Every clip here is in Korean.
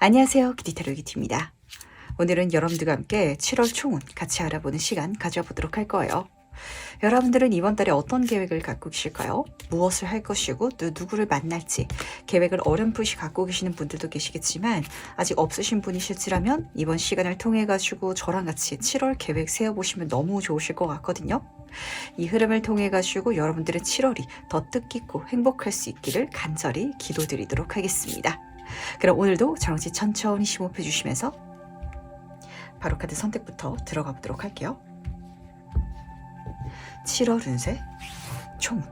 안녕하세요. 기티타로기티입니다. 오늘은 여러분들과 함께 7월 총운 같이 알아보는 시간 가져보도록 할 거예요. 여러분들은 이번 달에 어떤 계획을 갖고 계실까요? 무엇을 할 것이고 또 누구를 만날지 계획을 어렴풋이 갖고 계시는 분들도 계시겠지만 아직 없으신 분이실지라면 이번 시간을 통해 가지고 저랑 같이 7월 계획 세워보시면 너무 좋으실 것 같거든요. 이 흐름을 통해 가지고 여러분들의 7월이 더 뜻깊고 행복할 수 있기를 간절히 기도드리도록 하겠습니다. 그럼 오늘도 저랑같이 천천히 심호흡해 주시면서 바로 카드 선택부터 들어가 보도록 할게요. 7월 운세 총운.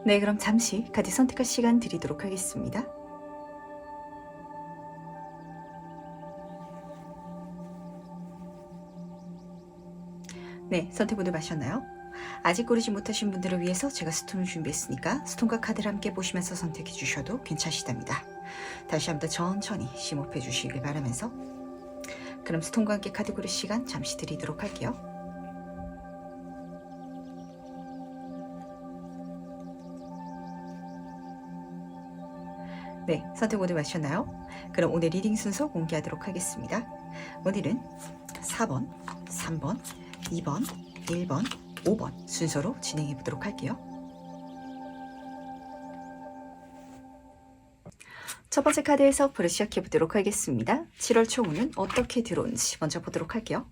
네, 그럼 잠시 카드 선택할 시간 드리도록 하겠습니다. 네, 선택 모두 마셨나요? 아직 고르지 못하신 분들을 위해서 제가 스톤을 준비했으니까 스톤과 카드를 함께 보시면서 선택해 주셔도 괜찮으시답니다. 다시 한번 더 천천히 심호흡해 주시길 바라면서 그럼 스톤과 함께 카드 고를 시간 잠시 드리도록 할게요. 네, 선택 모두 마셨나요? 그럼 오늘 리딩 순서 공개하도록 하겠습니다. 오늘은 4번, 3번, 2번, 1번, 5번 순서로 진행해 보도록 할게요. 첫 번째 카드에서 바로 시작해 보도록 하겠습니다. 7월 총운은 어떻게 들어온지 먼저 보도록 할게요.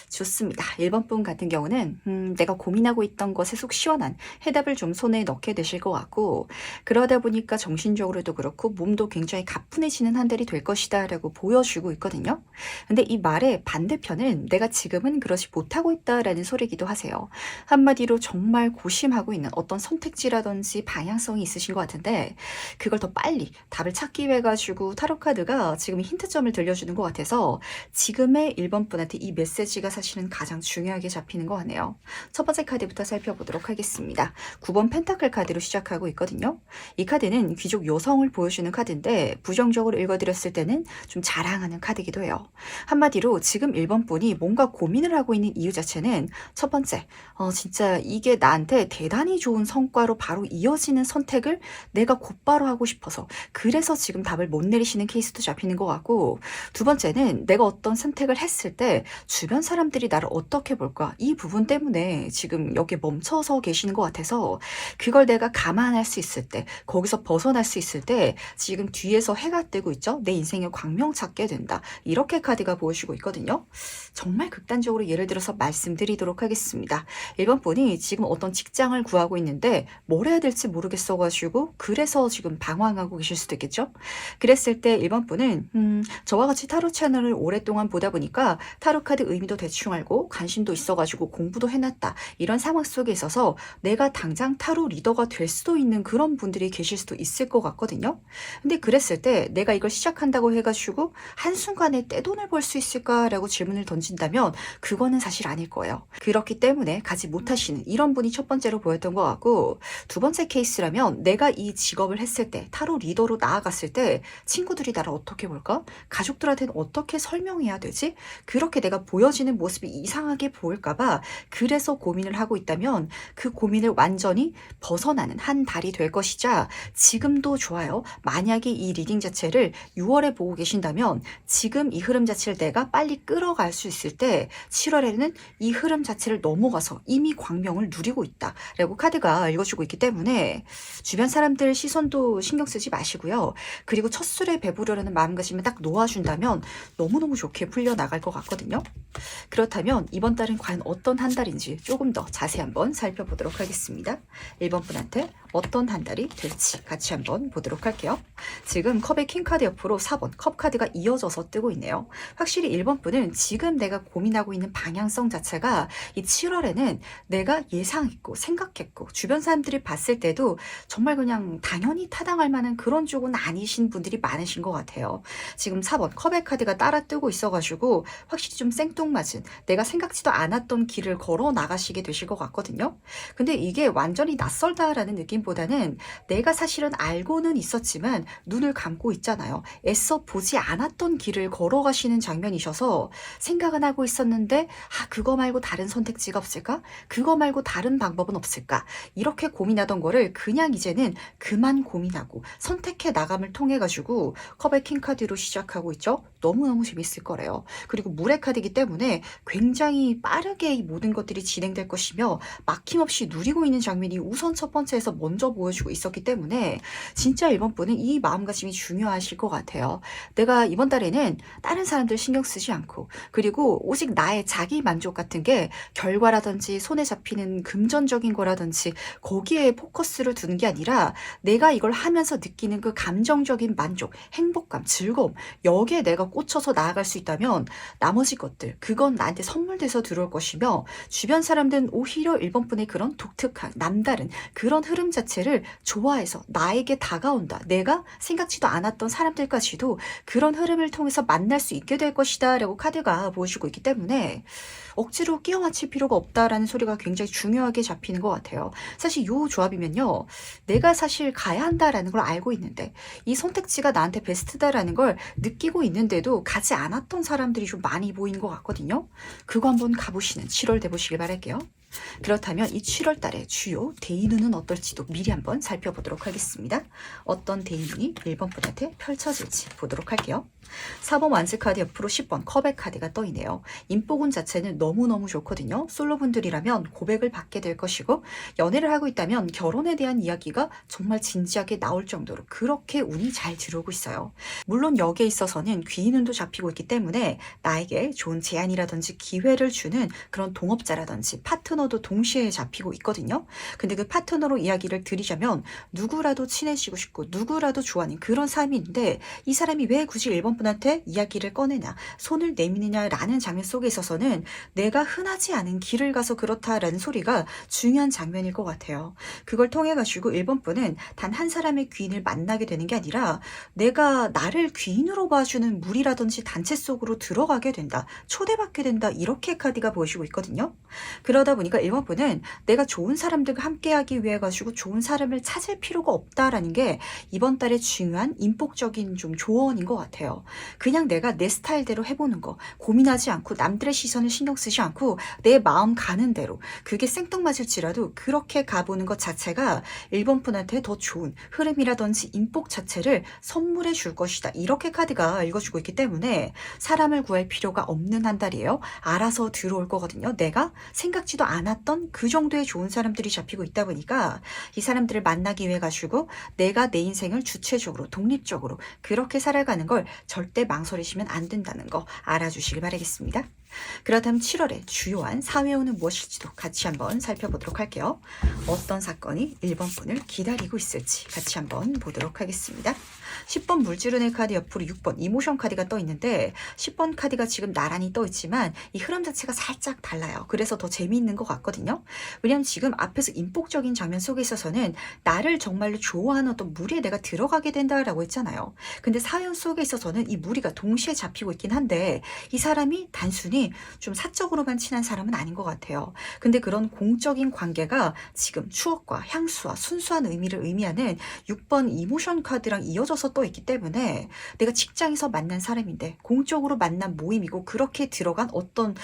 좋습니다. 1번 분 같은 경우는 내가 고민하고 있던 것에 속 시원한 해답을 좀 손에 넣게 되실 것 같고, 그러다 보니까 정신적으로도 그렇고 몸도 굉장히 가뿐해지는 한 달이 될 것이다 라고 보여주고 있거든요. 근데 이 말의 반대편은 내가 지금은 그러지 못하고 있다라는 소리기도 하세요. 한마디로 정말 고심하고 있는 어떤 선택지라든지 방향성이 있으신 것 같은데 그걸 더 빨리 답을 찾기 위해 가지고 타로카드가 지금 힌트점을 들려주는 것 같아서 지금의 1번 분한테 이 메시지가 사실은 가장 중요하게 잡히는 것 같네요. 첫 번째 카드부터 살펴보도록 하겠습니다. 9번 펜타클 카드로 시작하고 있거든요. 이 카드는 귀족 여성을 보여주는 카드인데 부정적으로 읽어드렸을 때는 좀 자랑하는 카드이기도 해요. 한마디로 지금 1번 분이 뭔가 고민을 하고 있는 이유 자체는 첫 번째, 진짜 이게 나한테 대단히 좋은 성과로 바로 이어지는 선택을 내가 곧바로 하고 싶어서 그래서 지금 답을 못 내리시는 케이스도 잡히는 것 같고, 두 번째는 내가 어떤 선택을 했을 때 주변 사람들이 나를 어떻게 볼까, 이 부분 때문에 지금 여기에 멈춰서 계시는 것 같아서 그걸 내가 감안할 수 있을 때, 거기서 벗어날 수 있을 때 지금 뒤에서 해가 뜨고 있죠. 내 인생에 광명 찾게 된다, 이렇게 카드가 보여주고 있거든요. 정말 극단적으로 예를 들어서 말씀드리도록 하겠습니다. 1번 분이 지금 어떤 직장을 구하고 있는데 뭘 해야 될지 모르겠어 가지고 그래서 지금 방황하고 계실 수도 있겠죠. 그랬을 때 1번 분은 저와 같이 타로 채널을 오랫동안 보다 보니까 타로 카드 의미도 대충 알고 관심도 있어가지고 공부도 해놨다, 이런 상황 속에 있어서 내가 당장 타로 리더가 될 수도 있는 그런 분들이 계실 수도 있을 것 같거든요. 근데 그랬을 때 내가 이걸 시작한다고 해가지고 한순간에 떼돈을 벌 수 있을까라고 질문을 던진다면 그거는 사실 아닐 거예요. 그렇기 때문에 가지 못하시는 이런 분이 첫 번째로 보였던 것 같고, 두 번째 케이스라면 내가 이 직업을 했을 때 타로 리더로 나아갔을 때 친구들이 나를 어떻게 볼까? 가족들한테는 어떻게 설명해야 되지? 그렇게 내가 보여지는 모습이 이상하게 보일까봐 그래서 고민을 하고 있다면 그 고민을 완전히 벗어나는 한 달이 될 것이자, 지금도 좋아요. 만약에 이 리딩 자체를 6월에 보고 계신다면 지금 이 흐름 자체를 내가 빨리 끌어갈 수 있을 때 7월에는 이 흐름 자체를 넘어가서 이미 광명을 누리고 있다 라고 카드가 읽어주고 있기 때문에 주변 사람들 시선도 신경 쓰지 마시고요. 그리고 첫 술에 배부르려는 마음가짐을 딱 놓아준다면 너무너무 좋게 풀려나갈 것 같거든요. 그렇다면 이번 달은 과연 어떤 한 달인지 조금 더 자세히 한번 살펴보도록 하겠습니다. 1번 분한테 어떤 한 달이 될지 같이 한번 보도록 할게요. 지금 컵의 킹카드 옆으로 4번 컵 카드가 이어져서 뜨고 있네요. 확실히 1번 분은 지금 내가 고민하고 있는 방향성 자체가 이 7월에는 내가 예상했고 생각했고 주변 사람들이 봤을 때도 정말 그냥 당연히 타당할 만한 그런 쪽은 아니신 분들이 많으신 것 같아요. 지금 4번 컵의 카드가 따라 뜨고 있어가지고 확실히 좀 생뚱맞은 내가 생각지도 않았던 길을 걸어 나가시게 되실 것 같거든요. 근데 이게 완전히 낯설다라는 느낌보다는 내가 사실은 알고는 있었지만 눈을 감고 있잖아요. 애써 보지 않았던 길을 걸어가시는 장면이셔서 생각은 하고 있었는데 그거 말고 다른 선택지가 없을까? 그거 말고 다른 방법은 없을까? 이렇게 고민하던 거를 그냥 이제는 그만 고민하고 선택해 나감을 통해 가지고 컵의 킹카드로 시작하고 있죠. 너무너무 재밌을 거래요. 그리고 물의 카드이기 때문에 굉장히 빠르게 이 모든 것들이 진행될 것이며 막힘없이 누리고 있는 장면이 우선 첫 번째에서 먼저 보여주고 있었기 때문에 진짜 1번 분은 이 마음가짐이 중요하실 것 같아요. 내가 이번 달에는 다른 사람들 신경 쓰지 않고 그리고 오직 나의 자기 만족 같은 게 결과라든지 손에 잡히는 금전적인 거라든지 거기에 포커스를 두는 게 아니라 내가 이걸 하면서 느끼는 그 감정적인 만족, 행복감, 즐거움 여기에 내가 꽂혀서 나아갈 수 있다면 나머지 것들 그건 나한테 선물돼서 들어올 것이며 주변 사람들은 오히려 1번 분의 그런 독특한 남다른 그런 흐름 자체를 좋아해서 나에게 다가온다. 내가 생각지도 않았던 사람들까지도 그런 흐름을 통해서 만날 수 있게 될 것이다 라고 카드가 보여주고 있기 때문에 억지로 끼워 맞힐 필요가 없다라는 소리가 굉장히 중요하게 잡히는 것 같아요. 사실 이 조합이면요. 내가 사실 가야 한다라는 걸 알고 있는데 이 선택지가 나한테 베스트다라는 걸 느끼고 있는데도 가지 않았던 사람들이 좀 많이 보이는 것 같거든요. 그거 한번 가보시는 7월 돼보시길 바랄게요. 그렇다면 이 7월 달에 주요 데이눈은 어떨지도 미리 한번 살펴보도록 하겠습니다. 어떤 데이눈이 1번 분한테 펼쳐질지 보도록 할게요. 4번 완즈 카드 옆으로 10번 컵의 카드가 떠있네요. 인복운 자체는 너무너무 좋거든요. 솔로분들이라면 고백을 받게 될 것이고 연애를 하고 있다면 결혼에 대한 이야기가 정말 진지하게 나올 정도로 그렇게 운이 잘 들어오고 있어요. 물론 여기에 있어서는 귀인운도 잡히고 있기 때문에 나에게 좋은 제안이라든지 기회를 주는 그런 동업자라든지 파트너도 동시에 잡히고 있거든요. 근데 그 파트너로 이야기를 드리자면 누구라도 친해지고 싶고 누구라도 좋아하는 그런 사람인데 이 사람이 왜 굳이 1번 분한테 이야기를 꺼내냐 손을 내미느냐라는 장면 속에 있어서는 내가 흔하지 않은 길을 가서 그렇다라는 소리가 중요한 장면일 것 같아요. 그걸 통해 가지고 1번 분은 단 한 사람의 귀인을 만나게 되는 게 아니라 내가 나를 귀인으로 봐주는 무리라든지 단체 속으로 들어가게 된다. 초대받게 된다. 이렇게 카드가 보여주고 있거든요. 그러다 보니까 1번 분은 내가 좋은 사람들과 함께하기 위해 가지고 좋은 사람을 찾을 필요가 없다라는 게 이번 달에 중요한 인복적인 좀 조언인 것 같아요. 그냥 내가 내 스타일대로 해보는 거 고민하지 않고 남들의 시선을 신경 쓰지 않고 내 마음 가는 대로 그게 생뚱맞을지라도 그렇게 가보는 것 자체가 1번 분한테 더 좋은 흐름이라든지 인복 자체를 선물해 줄 것이다. 이렇게 카드가 읽어주고 있기 때문에 사람을 구할 필요가 없는 한 달이에요. 알아서 들어올 거거든요. 내가 생각지도 않았던 그 정도의 좋은 사람들이 잡히고 있다 보니까 이 사람들을 만나기 위해 가지고 내가 내 인생을 주체적으로 독립적으로 그렇게 살아가는 걸 절대 망설이시면 안 된다는 거 알아주시길 바라겠습니다. 그렇다면 7월에 주요한 사회운은 무엇일지도 같이 한번 살펴보도록 할게요. 어떤 사건이 1번 분을 기다리고 있을지 같이 한번 보도록 하겠습니다. 10번 물지른의 카드 옆으로 6번 이모션 카드가 떠 있는데 10번 카드가 지금 나란히 떠 있지만 이 흐름 자체가 살짝 달라요. 그래서 더 재미있는 것 같거든요. 왜냐하면 지금 앞에서 인복적인 장면 속에 있어서는 나를 정말로 좋아하는 어떤 무리에 내가 들어가게 된다라고 했잖아요. 근데 사연 속에 있어서는 이 무리가 동시에 잡히고 있긴 한데 이 사람이 단순히 좀 사적으로만 친한 사람은 아닌 것 같아요. 근데 그런 공적인 관계가 지금 추억과 향수와 순수한 의미를 의미하는 6번 이모션 카드랑 이어져서 또 있기 때문에 내가 직장에서 만난 사람인데 공적으로 만난 모임이고 그렇게 들어간 어떤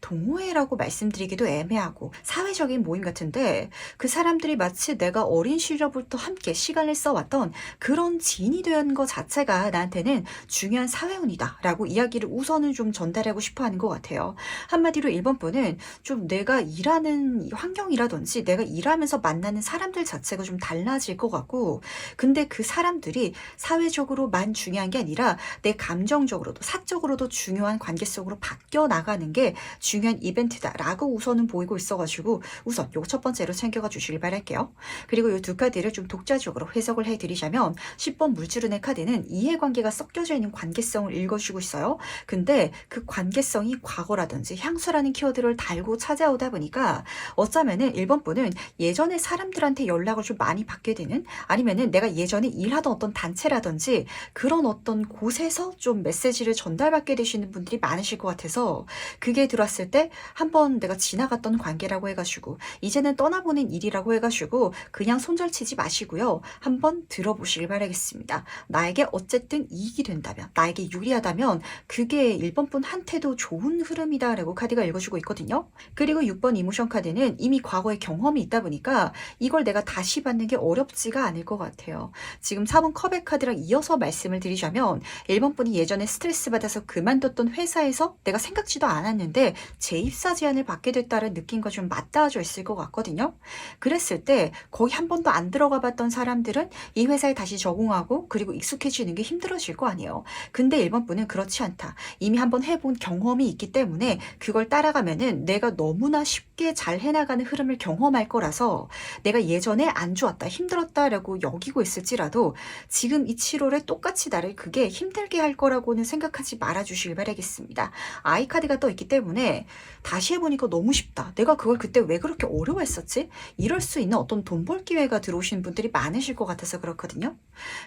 동호회라고 말씀드리기도 애매하고 사회적인 모임 같은데 그 사람들이 마치 내가 어린 시절부터 함께 시간을 써왔던 그런 지인이 된 것 자체가 나한테는 중요한 사회운이다 라고 이야기를 우선은 좀 전달하고 싶어 하는 것 같아요. 한마디로 1번 분은 좀 내가 일하는 환경이라든지 내가 일하면서 만나는 사람들 자체가 좀 달라질 것 같고 근데 그 사람들이 사회 사회적으로만 중요한 게 아니라 내 감정적으로도 사적으로도 중요한 관계 속으로 바뀌어 나가는 게 중요한 이벤트다라고 우선은 보이고 있어가지고 우선 요거 첫 번째로 챙겨가 주시길 바랄게요. 그리고 이 두 카드를 좀 독자적으로 해석을 해드리자면 10번 물주른의 카드는 이해관계가 섞여져 있는 관계성을 읽어주고 있어요. 근데 그 관계성이 과거라든지 향수라는 키워드를 달고 찾아오다 보니까 어쩌면은 1번 분은 예전에 사람들한테 연락을 좀 많이 받게 되는, 아니면은 내가 예전에 일하던 어떤 단체라든지 그런 어떤 곳에서 좀 메시지를 전달받게 되시는 분들이 많으실 것 같아서 그게 들어왔을 때 한번 내가 지나갔던 관계라고 해가지고 이제는 떠나보는 일이라고 해가지고 그냥 손절치지 마시고요. 한번 들어보시길 바라겠습니다. 나에게 어쨌든 이익이 된다면, 나에게 유리하다면 그게 1번 분한테도 좋은 흐름이다라고 카드가 읽어주고 있거든요. 그리고 6번 이모션 카드는 이미 과거의 경험이 있다 보니까 이걸 내가 다시 받는 게 어렵지가 않을 것 같아요. 지금 4번 컵의 카드랑 이어서 말씀을 드리자면 1번 분이 예전에 스트레스 받아서 그만뒀던 회사에서 내가 생각지도 않았는데 재입사 제안을 받게 됐다는 느낌과 좀 맞닿아져 있을 것 같거든요. 그랬을 때 거기 한 번도 안 들어가 봤던 사람들은 이 회사에 다시 적응하고 그리고 익숙해지는 게 힘들어질 거 아니에요. 근데 1번 분은 그렇지 않다. 이미 한번 해본 경험이 있기 때문에 그걸 따라가면은 내가 너무나 쉽게 잘 해나가는 흐름을 경험할 거라서 내가 예전에 안 좋았다, 힘들었다라고 여기고 있을지라도 지금 이 7월에 똑같이 나를 그게 힘들게 할 거라고는 생각하지 말아주시길 바라겠습니다. 아이 카드가 떠 있기 때문에 다시 해보니까 너무 쉽다. 내가 그걸 그때 왜 그렇게 어려워했었지? 이럴 수 있는 어떤 돈 벌 기회가 들어오신 분들이 많으실 것 같아서 그렇거든요.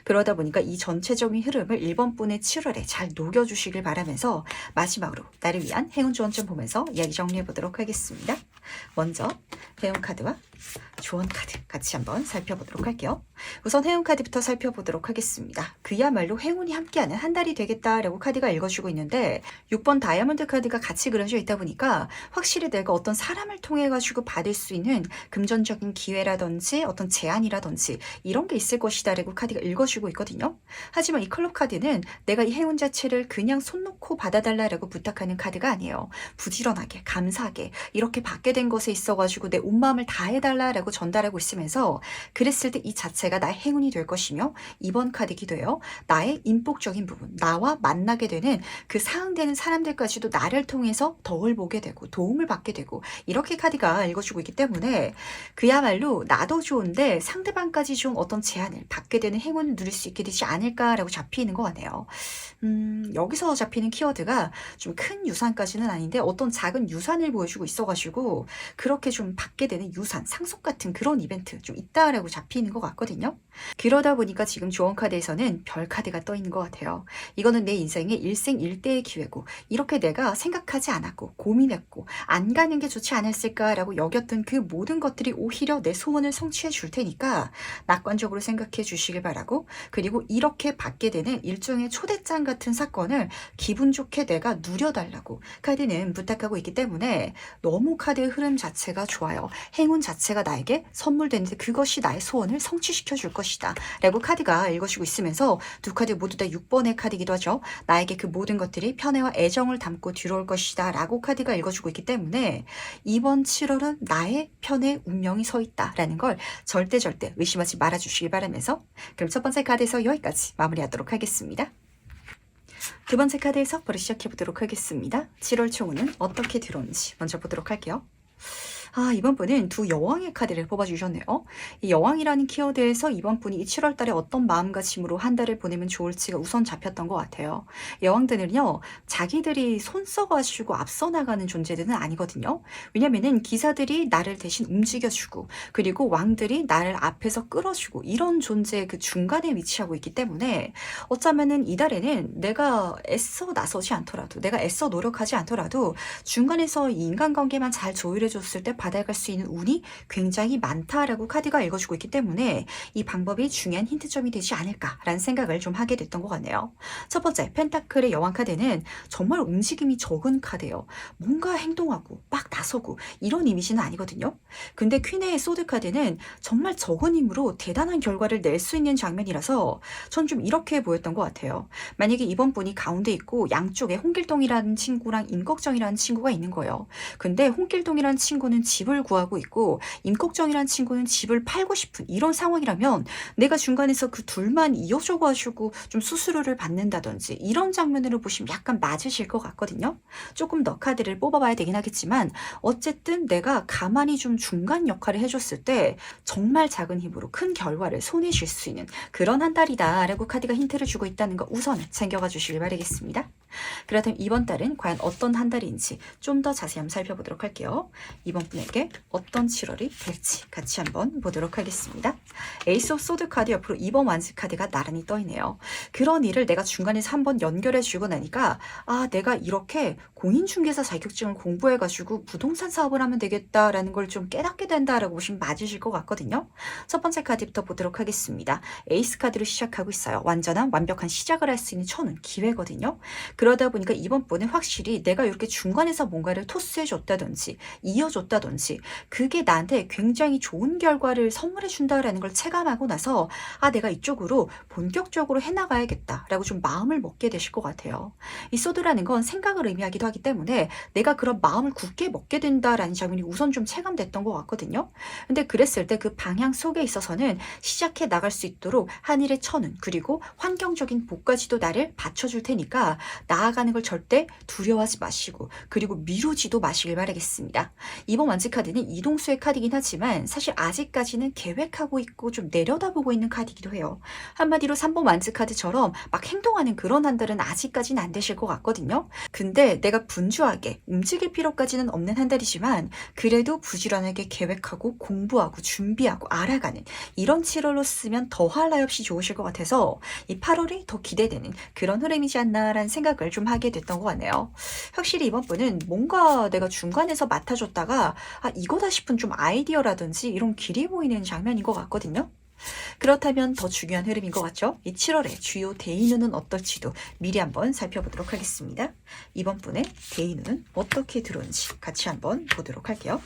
그러다 보니까 이 전체적인 흐름을 1번 분의 7월에 잘 녹여주시길 바라면서 마지막으로 나를 위한 행운 조언 좀 보면서 이야기 정리해 보도록 하겠습니다. 먼저 행운 카드와 조언 카드 같이 한번 살펴보도록 할게요. 우선 행운 카드부터 살펴보도록 하겠습니다. 그야말로 행운이 함께하는 한 달이 되겠다라고 카드가 읽어주고 있는데 6번 다이아몬드 카드가 같이 그려져 있다 보니까 확실히 내가 어떤 사람을 통해 가지고 받을 수 있는 금전적인 기회라든지 어떤 제안이라든지 이런 게 있을 것이다라고 카드가 읽어주고 있거든요. 하지만 이 클럽 카드는 내가 이 행운 자체를 그냥 손 놓고 받아달라라고 부탁하는 카드가 아니에요. 부지런하게 감사하게 이렇게 받게 된 것에 있어가지고 내 온 마음을 다해달라라고 전달하고 있으면서 그랬을 때 이 자체가 나의 행운이 될 것이며 이번 카드기도 해요. 나의 인복적인 부분, 나와 만나게 되는 그 상응되는 사람들까지도 나를 통해서 덕을 보게 되고 도움을 받게 되고 이렇게 카드가 읽어주고 있기 때문에 그야말로 나도 좋은데 상대방까지 좀 어떤 제안을 받게 되는 행운을 누릴 수 있게 되지 않을까라고 잡히는 것 같네요. 여기서 잡히는 키워드가 좀 큰 유산까지는 아닌데 어떤 작은 유산을 보여주고 있어가지고 그렇게 좀 받게 되는 유산, 상속 같은 그런 이벤트 좀 있다라고 잡히는 것 같거든요. 그러다 보니까 지금 조언 카드에서는 별 카드가 떠 있는 것 같아요. 이거는 내 인생의 일생일대의 기회고 이렇게 내가 생각하지 않았고 고민했고 안 가는 게 좋지 않았을까라고 여겼던 그 모든 것들이 오히려 내 소원을 성취해 줄 테니까 낙관적으로 생각해 주시길 바라고, 그리고 이렇게 받게 되는 일종의 초대장 같은 사건을 기분 좋게 내가 누려달라고 카드는 부탁하고 있기 때문에 너무 카드의 흐름 자체가 좋아요. 행운 자체가 나에게 선물되는데 그것이 나의 소원을 성취시켜 줄 것이다 라고 카드가 읽어주고 있으면서 두 카드 모두 다 6번의 카드이기도 하죠. 나에게 그 모든 것들이 편애와 애정을 담고 들어올 것이다 라고 카드가 읽어주고 있기 때문에 이번 7월은 나의 편에 운명이 서 있다 라는 걸 절대 의심하지 말아주시길 바라면서 그럼 첫 번째 카드에서 여기까지 마무리하도록 하겠습니다. 두 번째 카드에서 바로 시작해보도록 하겠습니다. 7월 총운은 어떻게 들어오는지 먼저 보도록 할게요. 이번 분은 두 여왕의 카드를 뽑아주셨네요. 이 여왕이라는 키워드에서 이번 분이 이 7월 달에 어떤 마음가짐으로 한 달을 보내면 좋을지가 우선 잡혔던 것 같아요. 여왕들은요, 자기들이 손 써가지고 앞서 나가는 존재들은 아니거든요. 왜냐면은 기사들이 나를 대신 움직여주고, 그리고 왕들이 나를 앞에서 끌어주고, 이런 존재의 그 중간에 위치하고 있기 때문에 어쩌면은 이 달에는 내가 애써 나서지 않더라도, 내가 애써 노력하지 않더라도 중간에서 이 인간관계만 잘 조율해줬을 때 받아갈 수 있는 운이 굉장히 많다라고 카드가 읽어주고 있기 때문에 이 방법이 중요한 힌트점이 되지 않을까라는 생각을 좀 하게 됐던 것 같네요. 첫 번째, 펜타클의 여왕 카드는 정말 움직임이 적은 카드예요. 뭔가 행동하고 막 나서고 이런 이미지는 아니거든요. 근데 퀸의 소드 카드는 정말 적은 힘으로 대단한 결과를 낼 수 있는 장면이라서 전 좀 이렇게 보였던 것 같아요. 만약에 이번 분이 가운데 있고 양쪽에 홍길동이라는 친구랑 임꺽정이라는 친구가 있는 거예요. 근데 홍길동이라는 친구는 집을 구하고 있고 임꺽정이란 친구는 집을 팔고 싶은 이런 상황이라면 내가 중간에서 그 둘만 이어줘가지고 좀 수수료를 받는다든지 이런 장면으로 보시면 약간 맞으실 것 같거든요. 조금 더 카드를 뽑아봐야 되긴 하겠지만 어쨌든 내가 가만히 좀 중간 역할을 해줬을 때 정말 작은 힘으로 큰 결과를 손에 쥘 수 있는 그런 한 달이다 라고 카드가 힌트를 주고 있다는 거 우선 챙겨가 주시길 바라겠습니다. 그렇다면 이번 달은 과연 어떤 한 달인지 좀 더 자세히 한번 살펴보도록 할게요. 이번 분에게 어떤 7월이 될지 같이 한번 보도록 하겠습니다. 에이스 오브 소드 카드 옆으로 2번 완즈 카드가 나란히 떠있네요. 그런 일을 내가 중간에서 한번 연결해 주고 나니까 내가 이렇게 공인중개사 자격증을 공부해가지고 부동산 사업을 하면 되겠다라는 걸 좀 깨닫게 된다라고 보시면 맞으실 것 같거든요. 첫 번째 카드부터 보도록 하겠습니다. 에이스 카드로 시작하고 있어요. 완전한 완벽한 시작을 할 수 있는 천운 기회거든요. 그러다 보니까 이번 번에 확실히 내가 이렇게 중간에서 뭔가를 토스해줬다든지 이어줬다든지 그게 나한테 굉장히 좋은 결과를 선물해 준다라는 걸 체감하고 나서 내가 이쪽으로 본격적으로 해나가야겠다라고 좀 마음을 먹게 되실 것 같아요. 이 소드라는 건 생각을 의미하기도 하기 때문에 내가 그런 마음을 굳게 먹게 된다라는 장면이 우선 좀 체감됐던 것 같거든요. 근데 그랬을 때 그 방향 속에 있어서는 시작해 나갈 수 있도록 하늘의 천운 그리고 환경적인 복까지도 나를 받쳐줄 테니까 나아가는 걸 절대 두려워하지 마시고 그리고 미루지도 마시길 바라겠습니다. 이번 완즈 카드는 이동수의 카드이긴 하지만 사실 아직까지는 계획하고 있고 좀 내려다보고 있는 카드이기도 해요. 한마디로 3번 완즈 카드처럼 막 행동하는 그런 한 달은 아직까지는 안 되실 것 같거든요. 근데 내가 분주하게 움직일 필요까지는 없는 한 달이지만 그래도 부지런하게 계획하고 공부하고 준비하고 알아가는 이런 7월로 쓰면 더할 나위 없이 좋으실 것 같아서 이 8월이 더 기대되는 그런 흐름이지 않나라는 생각을 좀 하게 됐던 것 같네요. 확실히 이번 분은 뭔가 내가 중간에서 맡아줬다가 이거다 싶은 좀 아이디어라든지 이런 길이 보이는 장면인 것 같거든요. 그렇다면 더 중요한 흐름인 것 같죠? 이 7월의 주요 대인운은 어떨지도 미리 한번 살펴보도록 하겠습니다. 이번 분의 대인운은 어떻게 들어오는지 같이 한번 보도록 할게요.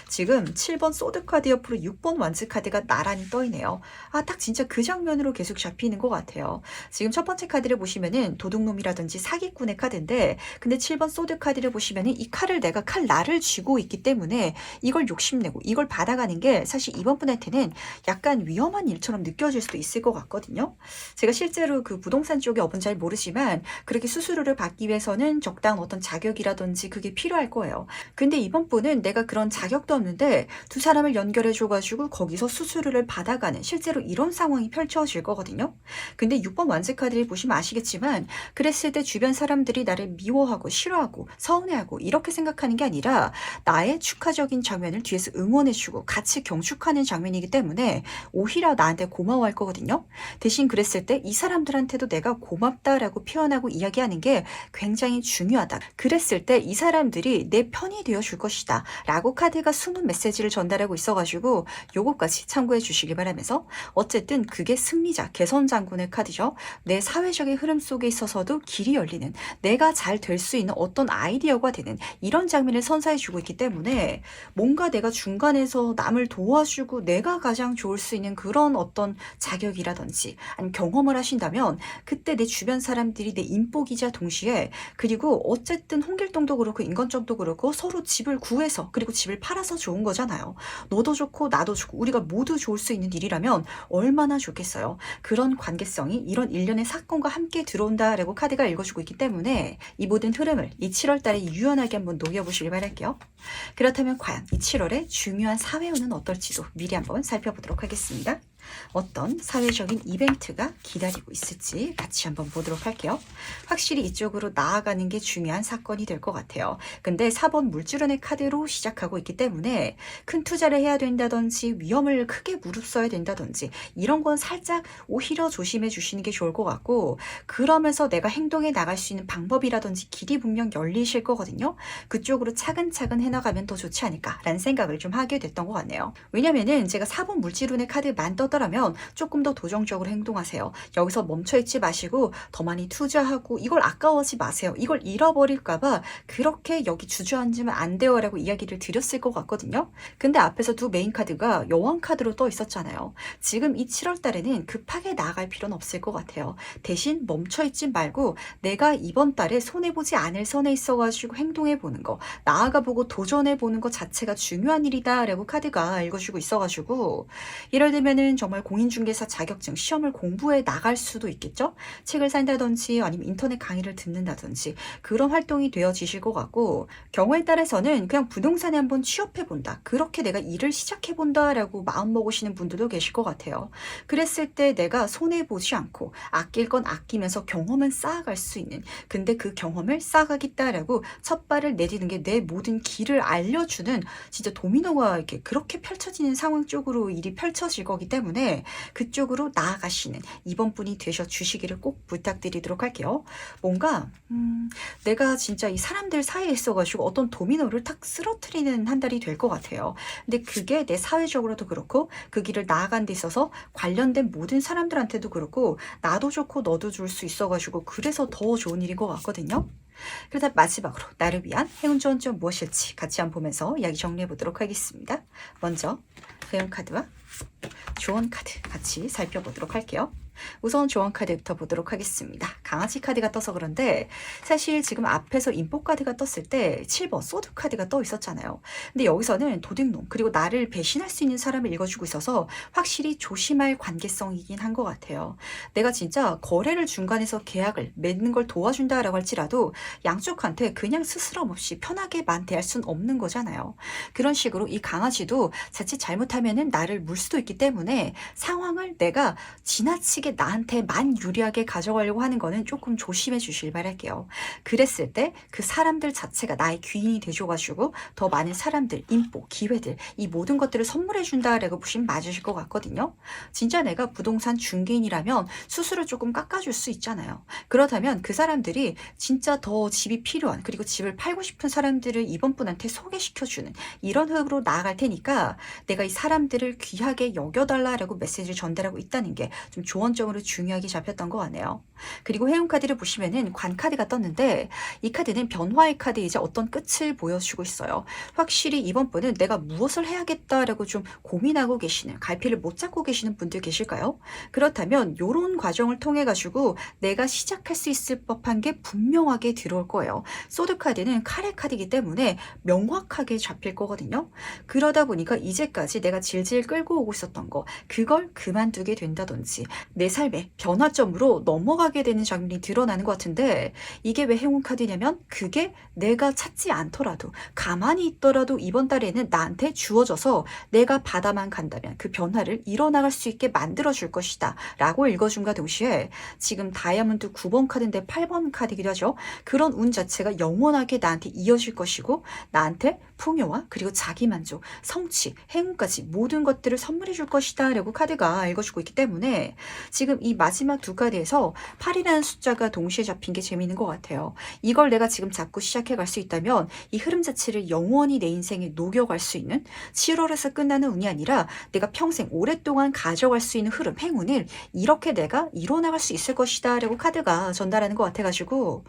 지금 7번 소드 카드 옆으로 6번 완즈 카드가 나란히 떠있네요. 딱 진짜 그 장면으로 계속 잡히는 것 같아요. 지금 첫 번째 카드를 보시면은 도둑놈이라든지 사기꾼의 카드인데 근데 7번 소드 카드를 보시면은 이 칼을 내가 칼 날을 쥐고 있기 때문에 이걸 욕심내고 이걸 받아가는 게 사실 이번 분한테는 약간 위험한 일처럼 느껴질 수도 있을 것 같거든요. 제가 실제로 그 부동산 쪽에 업은 잘 모르지만 그렇게 수수료를 받기 위해서는 적당한 어떤 자격이라든지 그게 필요할 거예요. 근데 이번 분은 내가 그런 자격도 없는데 두 사람을 연결해 줘가지고 거기서 수수료를 받아가는 실제로 이런 상황이 펼쳐질 거거든요. 근데 6번 완즈 카드를 보시면 아시겠지만 그랬을 때 주변 사람들이 나를 미워하고 싫어하고 서운해하고 이렇게 생각하는 게 아니라 나의 축하적인 장면을 뒤에서 응원해주고 같이 경축하는 장면이기 때문에 오히려 나한테 고마워할 거거든요. 대신 그랬을 때 이 사람들한테도 내가 고맙다라고 표현하고 이야기하는 게 굉장히 중요하다. 그랬을 때 이 사람들이 내 편이 되어줄 것이다 라고 카드가 숨은 메시지를 전달하고 있어가지고 요거까지 참고해 주시기 바라면서 어쨌든 그게 승리자 개선장군의 카드죠. 내 사회적인 흐름 속에 있어서도 길이 열리는 내가 잘 될 수 있는 어떤 아이디어가 되는 이런 장면을 선사해 주고 있기 때문에 뭔가 내가 중간에서 남을 도와주고 내가 가장 좋을 수 있는 그런 어떤 자격이라든지 아니면 경험을 하신다면 그때 내 주변 사람들이 내 인복이자 동시에 그리고 어쨌든 홍길동도 그렇고 임건정도 그렇고 서로 집을 구해서 그리고 집을 팔아서 좋은 거잖아요. 너도 좋고 나도 좋고 우리가 모두 좋을 수 있는 일이라면 얼마나 좋겠어요. 그런 관계성이 이런 일련의 사건과 함께 들어온다라고 카드가 읽어주고 있기 때문에 이 모든 흐름을 이 7월 달에 유연하게 한번 녹여보시길 바랄게요. 그렇다면 과연 이 7월의 중요한 사회운은 어떨지도 미리 한번 살펴보도록 하겠습니다. 어떤 사회적인 이벤트가 기다리고 있을지 같이 한번 보도록 할게요. 확실히 이쪽으로 나아가는 게 중요한 사건이 될 것 같아요. 근데 4번 물주론의 카드로 시작하고 있기 때문에 큰 투자를 해야 된다든지 위험을 크게 무릅써야 된다든지 이런 건 살짝 오히려 조심해 주시는 게 좋을 것 같고 그러면서 내가 행동해 나갈 수 있는 방법이라든지 길이 분명 열리실 거거든요. 그쪽으로 차근차근 해나가면 더 좋지 않을까라는 생각을 좀 하게 됐던 것 같네요. 왜냐면은 제가 4번 물지론의 카드만 떠더라도 투자라면 조금 더 도전적으로 행동하세요. 여기서 멈춰있지 마시고 더 많이 투자하고 이걸 아까워하지 마세요. 이걸 잃어버릴까봐 그렇게 여기 주저앉으면 안 돼요 라고 이야기를 드렸을 것 같거든요. 근데 앞에서 두 메인 카드가 여왕 카드로 떠 있었잖아요. 지금 이 7월 달에는 급하게 나아갈 필요는 없을 것 같아요. 대신 멈춰있지 말고 내가 이번 달에 손해보지 않을 선에 있어가지고 행동해보는 거, 나아가보고 도전해보는 것 자체가 중요한 일이다 라고 카드가 읽어주고 있어가지고 예를 들면은 정말 공인중개사 자격증 시험을 공부해 나갈 수도 있겠죠. 책을 산다든지 아니면 인터넷 강의를 듣는다든지 그런 활동이 되어지실 것 같고, 경우에 따라서는 그냥 부동산에 한번 취업해본다, 그렇게 내가 일을 시작해본다 라고 마음먹으시는 분들도 계실 것 같아요. 그랬을 때 내가 손해보지 않고 아낄 건 아끼면서 경험은 쌓아갈 수 있는, 근데 그 경험을 쌓아가겠다라고 첫 발을 내디는 게 내 모든 길을 알려주는 진짜 도미노가 이렇게 그렇게 펼쳐지는 상황 쪽으로 일이 펼쳐질 거기 때문에 그쪽으로 나아가시는 이번 분이 되셔 주시기를 꼭 부탁드리도록 할게요. 뭔가 내가 진짜 이 사람들 사이에 있어가지고 어떤 도미노를 탁 쓰러뜨리는 한 달이 될 것 같아요. 근데 그게 내 사회적으로도 그렇고 그 길을 나아간 데 있어서 관련된 모든 사람들한테도 그렇고 나도 좋고 너도 줄 수 있어가지고 그래서 더 좋은 일인 것 같거든요. 그러다 마지막으로 나를 위한 행운 조언 좀 무엇일지 같이 한번 보면서 이야기 정리해 보도록 하겠습니다. 먼저 회원 카드와 조언 카드 같이 살펴보도록 할게요. 우선 조언 카드부터 보도록 하겠습니다. 강아지 카드가 떠서 그런데 사실 지금 앞에서 인포 카드가 떴을 때 7번 소드 카드가 떠 있었잖아요. 근데 여기서는 도둑놈 그리고 나를 배신할 수 있는 사람을 읽어주고 있어서 확실히 조심할 관계성이긴 한 것 같아요. 내가 진짜 거래를 중간에서 계약을 맺는 걸 도와준다라고 할지라도 양쪽한테 그냥 스스럼 없이 편하게만 대할 순 없는 거잖아요. 그런 식으로 이 강아지도 자칫 잘못하면은 나를 물 수도 있기 때문에 상황을 내가 지나치게 나한테만 유리하게 가져가려고 하는 거는 조금 조심해 주실 바랄게요. 그랬을 때 그 사람들 자체가 나의 귀인이 되줘가지고 더 많은 사람들, 인포, 기회들 이 모든 것들을 선물해 준다라고 보시면 맞으실 것 같거든요. 진짜 내가 부동산 중개인이라면 수수료 조금 깎아줄 수 있잖아요. 그렇다면 그 사람들이 진짜 더 집이 필요한, 그리고 집을 팔고 싶은 사람들을 이번 분한테 소개시켜주는 이런 흐름으로 나아갈 테니까 내가 이 사람들을 귀하게 여겨달라라고 메시지를 전달하고 있다는 게 좀 조언적으로 중요하게 잡혔던 것 같네요. 그리고 해운 카드를 보시면은 관 카드가 떴는데 이 카드는 변화의 카드이자 어떤 끝을 보여주고 있어요. 확실히 이번 분은 내가 무엇을 해야겠다라고 좀 고민하고 계시는, 갈피를 못 잡고 계시는 분들 계실까요? 그렇다면 이런 과정을 통해 가지고 내가 시작할 수 있을 법한 게 분명하게 들어올 거예요. 소드 카드는 카레 카드이기 때문에 명확하게 잡힐 거거든요. 그러다 보니까 이제까지 내가 질질 끌고 오고 있었던 거, 그걸 그만두게 된다든지 내 삶의 변화점으로 넘어가게 되는 장면이 드러나는 것 같은데, 이게 왜 행운 카드냐면 그게 내가 찾지 않더라도 가만히 있더라도 이번 달에는 나한테 주어져서 내가 받아만 간다면 그 변화를 이뤄나갈 수 있게 만들어줄 것이다 라고 읽어준과 동시에 지금 다이아몬드 9번 카드인데 8번 카드이기도 하죠. 그런 운 자체가 영원하게 나한테 이어질 것이고 나한테 풍요와 그리고 자기만족, 성취, 행운까지 모든 것들을 선물해 줄 것이다 라고 카드가 읽어주고 있기 때문에 지금 이 마지막 두 카드에서 8이라는 숫자가 동시에 잡힌 게 재미있는 것 같아요. 이걸 내가 지금 잡고 시작해 갈 수 있다면 이 흐름 자체를 영원히 내 인생에 녹여갈 수 있는, 7월에서 끝나는 운이 아니라 내가 평생 오랫동안 가져갈 수 있는 흐름, 행운을 이렇게 내가 이뤄나갈 수 있을 것이다 라고 카드가 전달하는 것 같아가지고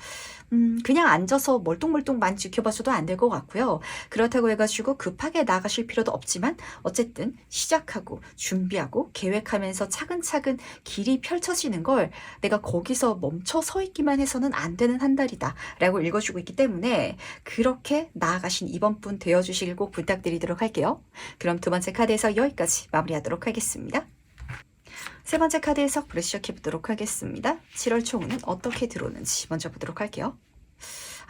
그냥 앉아서 멀뚱멀뚱만 지켜봐서도 안 될 것 같고요. 그렇다고 해가지고 급하게 나가실 필요도 없지만 어쨌든 시작하고 준비하고 계획하면서 차근차근 길이 펼쳐지는 걸 내가 거기서 멈춰 서 있기만 해서는 안 되는 한 달이다 라고 읽어주고 있기 때문에 그렇게 나아가신 이번 분 되어주시길 꼭 부탁드리도록 할게요. 그럼 두 번째 카드에서 여기까지 마무리하도록 하겠습니다. 세 번째 카드 해석부터 시작해 보도록 하겠습니다. 7월 총운은 어떻게 들어오는지 먼저 보도록 할게요.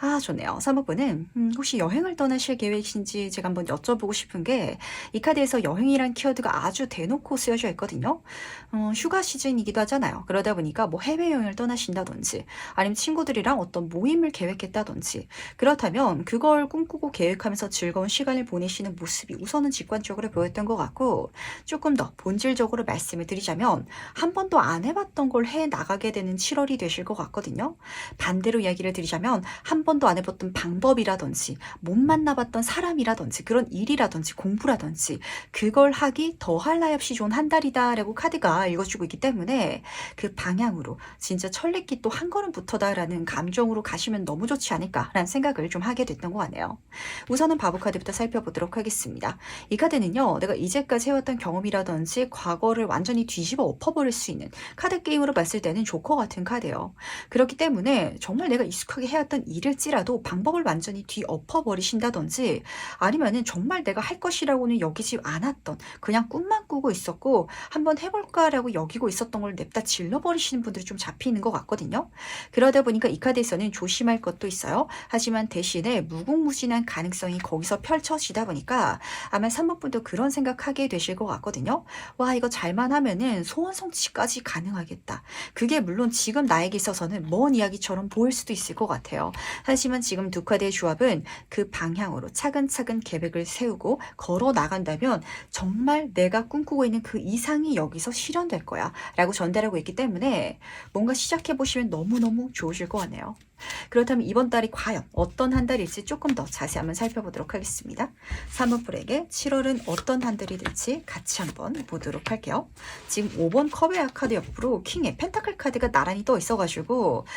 아, 좋네요. 3번분은 혹시 여행을 떠나실 계획이신지 제가 한번 여쭤보고 싶은 게, 이 카드에서 여행이란 키워드가 아주 대놓고 쓰여져 있거든요. 휴가 시즌이기도 하잖아요. 그러다 보니까 뭐 해외여행을 떠나신다든지 아니면 친구들이랑 어떤 모임을 계획했다든지, 그렇다면 그걸 꿈꾸고 계획하면서 즐거운 시간을 보내시는 모습이 우선은 직관적으로 보였던 것 같고, 조금 더 본질적으로 말씀을 드리자면 한 번도 안 해봤던 걸 해 나가게 되는 7월이 되실 것 같거든요. 반대로 이야기를 드리자면 한 번도 안 해봤던 방법이라든지 못 만나봤던 사람이라든지 그런 일이라든지 공부라든지 그걸 하기 더할 나위 없이 좋은 한 달이다라고 카드가 읽어주고 있기 때문에 그 방향으로 진짜 천리길 또 한 걸음부터다라는 감정으로 가시면 너무 좋지 않을까라는 생각을 좀 하게 됐던 것 같네요. 우선은 바보 카드부터 살펴보도록 하겠습니다. 이 카드는요, 내가 이제까지 해왔던 경험이라든지 과거를 완전히 뒤집어 엎어버릴 수 있는 카드 게임으로 봤을 때는 조커 같은 카드예요. 그렇기 때문에 정말 내가 익숙하게 해왔던 일일지라도 방법을 완전히 뒤엎어버리신다든지 아니면은 정말 내가 할 것이라고는 여기지 않았던 그냥 꿈만 꾸고 있었고 한번 해볼까라고 여기고 있었던 걸 냅다 질러버리시는 분들이 좀 잡히는 것 같거든요. 그러다 보니까 이 카드에서는 조심할 것도 있어요. 하지만 대신에 무궁무진한 가능성이 거기서 펼쳐지다 보니까 아마 3번 분도 그런 생각하게 되실 것 같거든요. 와, 이거 잘만 하면은 소원 성취까지 가능하겠다. 그게 물론 지금 나에게 있어서는 먼 이야기처럼 보일 수도 있을 것 같아요. 하지만 지금 두 카드의 조합은 그 방향으로 차근차근 계획을 세우고 걸어 나간다면 정말 내가 꿈꾸고 있는 그 이상이 여기서 실현될 거야 라고 전달하고 있기 때문에 뭔가 시작해 보시면 너무너무 좋으실 것 같네요. 그렇다면 이번 달이 과연 어떤 한 달일지 조금 더 자세히 한번 살펴보도록 하겠습니다. 3번 풀에게 7월은 어떤 한 달이 될지 같이 한번 보도록 할게요. 지금 5번 컵의 카드 옆으로 킹의 펜타클 카드가 나란히 떠 있어가지고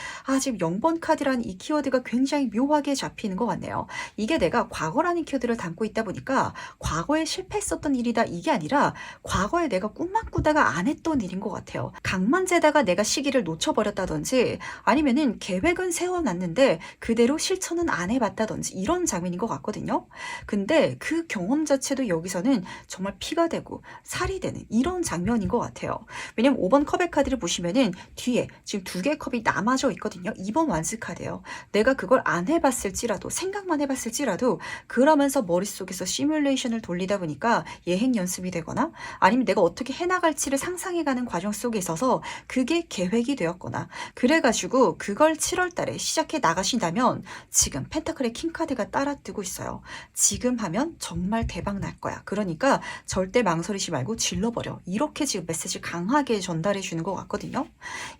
지금 0번 카드라는 이 키워드가 굉장히 묘하게 잡히는 것 같네요. 이게 내가 과거라는 키워드를 담고 있다 보니까 과거에 실패했었던 일이다 이게 아니라 과거에 내가 꿈만 꾸다가 안 했던 일인 것 같아요. 강만 재다가 내가 시기를 놓쳐버렸다든지 아니면은 계획은 세워놨는데 그대로 실천은 안 해봤다든지 이런 장면인 것 같거든요. 근데 그 경험 자체도 여기서는 정말 피가 되고 살이 되는 이런 장면인 것 같아요. 왜냐면 5번 컵의 카드를 보시면은 뒤에 지금 두 개의 컵이 남아져 있거든요. 2번 완스 카드예요. 내가 그걸 안 해봤을지라도 생각만 해봤을지라도 그러면서 머릿속에서 시뮬레이션을 돌리다 보니까 예행 연습이 되거나 아니면 내가 어떻게 해나갈지를 상상해가는 과정 속에 있어서 그게 계획이 되었거나 그래가지고 그걸 7월 달에 시작해 나가신다면 지금 펜타클의 킹카드가 따라뜨고 있어요. 지금 하면 정말 대박 날 거야. 그러니까 절대 망설이지 말고 질러버려. 이렇게 지금 메시지 강하게 전달해 주는 것 같거든요.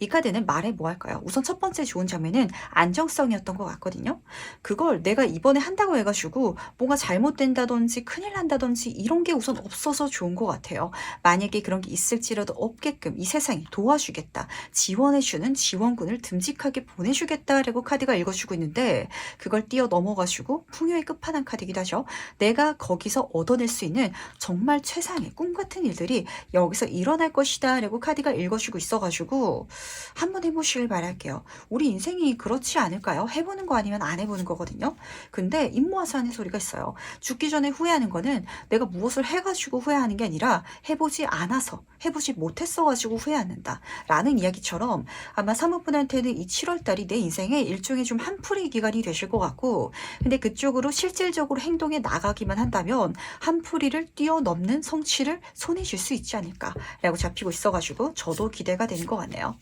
이 카드는 말해 뭐 할까요? 우선 첫 번째 좋은 장면은 안정성이었던 것 같거든요. 그걸 내가 이번에 한다고 해가지고 뭔가 잘못된다든지 큰일 난다든지 이런 게 우선 없어서 좋은 것 같아요. 만약에 그런 게 있을지라도 없게끔 이 세상이 도와주겠다. 지원해주는 지원군을 듬직하게 보내주겠다라고 카드가 읽어주고 있는데 그걸 뛰어 넘어가지고 풍요의 끝판왕 카드이기도 하죠. 내가 거기서 얻어낼 수 있는 정말 최상의 꿈 같은 일들이 여기서 일어날 것이다 라고 카드가 읽어주고 있어가지고 한번 해보시길 바랄게요. 우리 인생이 그렇지 않을까요? 해보는 거 아니면 안 해보는 거거든요. 근데 입 모아서 하는 소리가 있어요. 죽기 전에 후회하는 거는 내가 무엇을 해가지고 후회하는 게 아니라 해보지 않아서 해보지 못했어가지고 후회한다 라는 이야기처럼 아마 사모분한테는 이 7월달이 내 인생의 일종의 좀 한풀이 기간이 되실 것 같고 근데 그쪽으로 실질적으로 행동에 나가기만 한다면 한풀이를 뛰어넘는 성취를 손에 쥘 수 있지 않을까 라고 잡히고 있어가지고 저도 기대가 되는 것 같네요.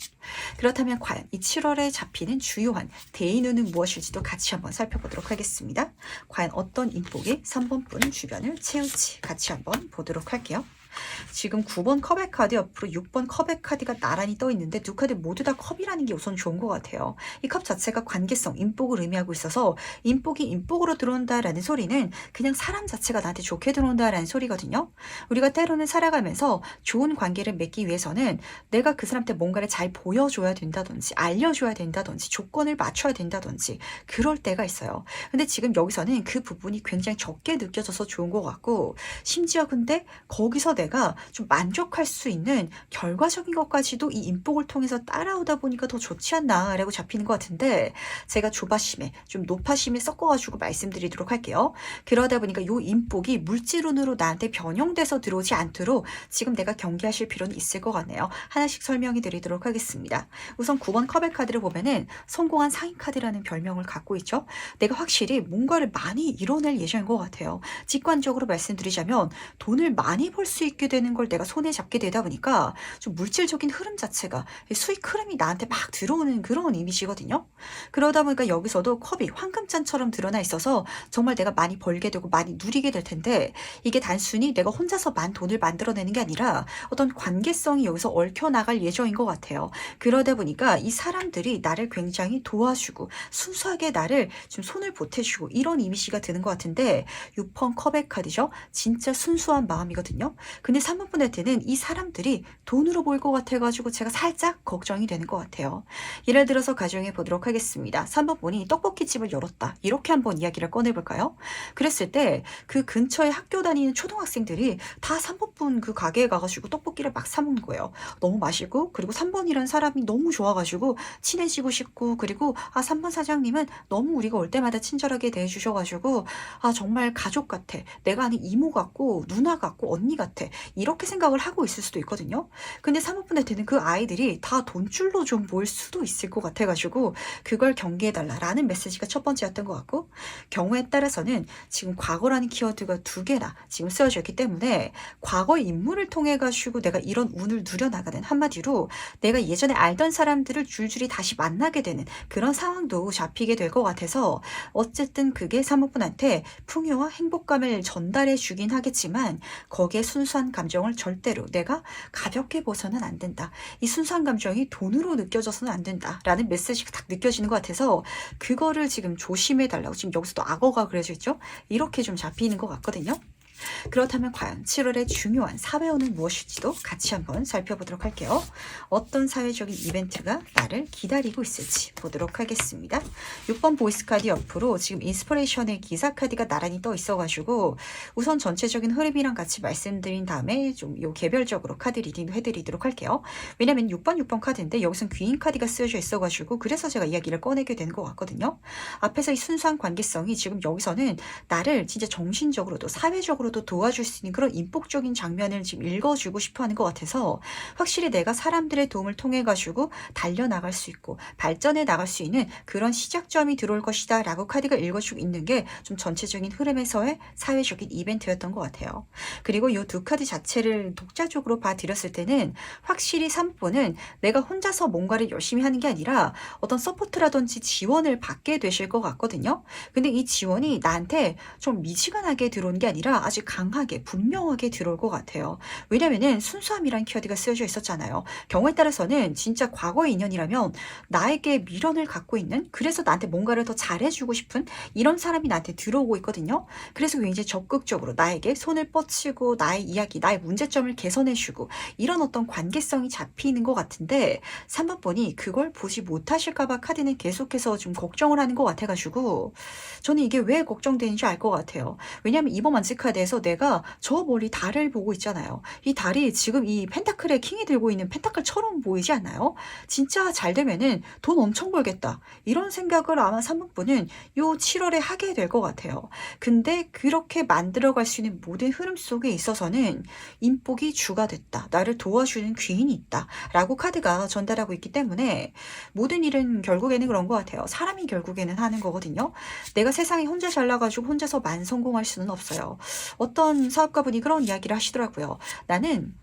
그렇다면 과연 이 7월에 잡히는 주요한 대인운은 무엇일지도 같이 한번 살펴보도록 하겠습니다. 과연 어떤 인복이 3번 분 주변을 채울지 같이 한번 보도록 할게요. 지금 9번 컵의 카드 옆으로 6번 컵의 카드가 나란히 떠 있는데 두 카드 모두 다 컵이라는 게 우선 좋은 것 같아요. 이 컵 자체가 관계성, 인복을 의미하고 있어서 인복이 인복으로 들어온다라는 소리는 그냥 사람 자체가 나한테 좋게 들어온다라는 소리거든요. 우리가 때로는 살아가면서 좋은 관계를 맺기 위해서는 내가 그 사람한테 뭔가를 잘 보여줘야 된다든지 알려줘야 된다든지 조건을 맞춰야 된다든지 그럴 때가 있어요. 근데 지금 여기서는 그 부분이 굉장히 적게 느껴져서 좋은 것 같고 심지어 근데 거기서 내가 좀 만족할 수 있는 결과적인 것까지도 이 인복을 통해서 따라오다 보니까 더 좋지 않나 라고 잡히는 것 같은데 제가 조바심에 좀 노파심에 섞어가지고 말씀드리도록 할게요. 그러다 보니까 이 인복이 물질운으로 나한테 변형돼서 들어오지 않도록 지금 내가 경계하실 필요는 있을 것 같네요. 하나씩 설명해 드리도록 하겠습니다. 우선 9번 컵의 카드를 보면은 성공한 상인 카드라는 별명을 갖고 있죠. 내가 확실히 뭔가를 많이 이뤄낼 예정인 것 같아요. 직관적으로 말씀드리자면 돈을 많이 벌 수 있게 되는 걸 내가 손에 잡게 되다 보니까 좀 물질적인 흐름 자체가 수익 흐름이 나한테 막 들어오는 그런 이미지거든요. 그러다 보니까 여기서도 컵이 황금잔처럼 드러나 있어서 정말 내가 많이 벌게 되고 많이 누리게 될 텐데 이게 단순히 내가 혼자서만 돈을 만들어내는 게 아니라 어떤 관계성이 여기서 얽혀 나갈 예정인 것 같아요. 그러다 보니까 이 사람들이 나를 굉장히 도와주고 순수하게 나를 좀 손을 보태주고 이런 이미지가 드는 것 같은데 6번 컵의 카드죠. 진짜 순수한 마음이거든요. 근데 3번 분한테는 이 사람들이 돈으로 보일 것 같아가지고 제가 살짝 걱정이 되는 것 같아요. 예를 들어서 가정해 보도록 하겠습니다. 3번 분이 떡볶이집을 열었다. 이렇게 한번 이야기를 꺼내볼까요? 그랬을 때 그 근처에 학교 다니는 초등학생들이 다 3번 분 그 가게에 가가지고 떡볶이를 막 사 먹는 거예요. 너무 맛있고 그리고 3번이라는 사람이 너무 좋아가지고 친해지고 싶고 그리고 3번 사장님은 너무 우리가 올 때마다 친절하게 대해주셔가지고 정말 가족 같아. 내가 아는 이모 같고 누나 같고 언니 같아. 이렇게 생각을 하고 있을 수도 있거든요. 근데 3번 분한테는 그 아이들이 다 돈줄로 좀 보일 수도 있을 것 같아가지고 그걸 경계해달라라는 메시지가 첫 번째였던 것 같고 경우에 따라서는 지금 과거라는 키워드가 2개나 지금 쓰여져 있기 때문에 과거의 인물을 통해 가지고 내가 이런 운을 누려나가는 한마디로 내가 예전에 알던 사람들을 줄줄이 다시 만나게 되는 그런 상황도 잡히게 될 것 같아서 어쨌든 그게 사모분한테 풍요와 행복감을 전달해 주긴 하겠지만 거기에 순수한 감정을 절대로 내가 가볍게 보서는 안 된다. 이 순수한 감정이 돈으로 느껴져서는 안 된다라는 메시지가 딱 느껴지는 것 같아서 그거를 지금 조심해 달라고 지금 여기서도 악어가 그려져 있죠. 이렇게 좀 잡히는 것 같거든요. 그렇다면 과연 7월의 중요한 사회운은 무엇일지도 같이 한번 살펴보도록 할게요. 어떤 사회적인 이벤트가 나를 기다리고 있을지 보도록 하겠습니다. 6번 보이스 카드 옆으로 지금 인스퍼레이션의 기사 카드가 나란히 떠 있어가지고 우선 전체적인 흐름이랑 같이 말씀드린 다음에 좀 요 개별적으로 카드 리딩 해드리도록 할게요. 왜냐면 6번 카드인데 여기선 귀인 카드가 쓰여져 있어가지고 그래서 제가 이야기를 꺼내게 되는 것 같거든요. 앞에서 이 순수한 관계성이 지금 여기서는 나를 진짜 정신적으로도 사회적으로도 도와줄 수 있는 그런 인복적인 장면을 지금 읽어주고 싶어 하는 것 같아서 확실히 내가 사람들의 도움을 통해 가지고 달려나갈 수 있고 발전해 나갈 수 있는 그런 시작점이 들어올 것이다 라고 카드가 읽어주고 있는 게 좀 전체적인 흐름에서의 사회적인 이벤트였던 것 같아요. 그리고 이 2카드 자체를 독자적으로 봐드렸을 때는 확실히 3번은 내가 혼자서 뭔가를 열심히 하는 게 아니라 어떤 서포트라든지 지원을 받게 되실 것 같거든요. 근데 이 지원이 나한테 좀 미지근하게 들어온 게 아니라 아주 강하게 분명하게 들어올 것 같아요. 왜냐면은 순수함이란 키워드가 쓰여져 있었잖아요. 경우에 따라서는 진짜 과거의 인연이라면 나에게 미련을 갖고 있는 그래서 나한테 뭔가를 더 잘해주고 싶은 이런 사람이 나한테 들어오고 있거든요. 그래서 굉장히 적극적으로 나에게 손을 뻗치고 나의 이야기, 나의 문제점을 개선해주고 이런 어떤 관계성이 잡히는 것 같은데 3번 번이 그걸 보지 못하실까봐 카드는 계속해서 좀 걱정을 하는 것 같아가지고 저는 이게 왜 걱정되는지 알 것 같아요. 왜냐하면 이번 만지 카드에서 내가 저 멀리 달을 보고 있잖아요. 이 달이 지금 이 펜타클의 킹이 들고 있는 펜타클처럼 보이지 않나요? 진짜 잘 되면은 돈 엄청 벌겠다. 이런 생각을 아마 3번 분은 요 7월에 하게 될 것 같아요. 근데 그렇게 만들어갈 수 있는 모든 흐름 속에 있어서는 인복이 주가 됐다. 나를 도와주는 귀인이 있다. 라고 카드가 전달하고 있기 때문에 모든 일은 결국에는 그런 것 같아요. 사람이 결국에는 하는 거거든요. 내가 세상에 혼자 잘나가지고 혼자서만 성공할 수는 없어요. 어떤 사업가분이 그런 이야기를 하시더라고요. 나는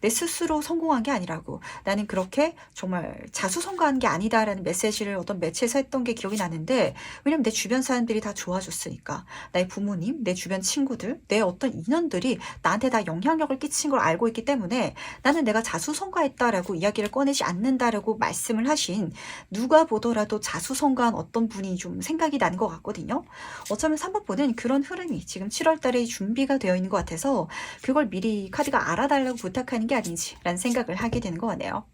내 스스로 성공한 게 아니라고. 나는 그렇게 정말 자수성가한 게 아니다라는 메시지를 어떤 매체에서 했던 게 기억이 나는데 왜냐면 내 주변 사람들이 다 좋아줬으니까. 나의 부모님, 내 주변 친구들, 내 어떤 인연들이 나한테 다 영향력을 끼친 걸 알고 있기 때문에 나는 내가 자수성가했다라고 이야기를 꺼내지 않는다라고 말씀을 하신 누가 보더라도 자수성가한 어떤 분이 좀 생각이 나는 것 같거든요. 어쩌면 3번 보는 그런 흐름이 지금 7월 달에 준비가 되어 있는 것 같아서 그걸 미리 카드가 알아달라고 부탁하는 게 아닌지라는 생각을 하게 되는 것 같네요.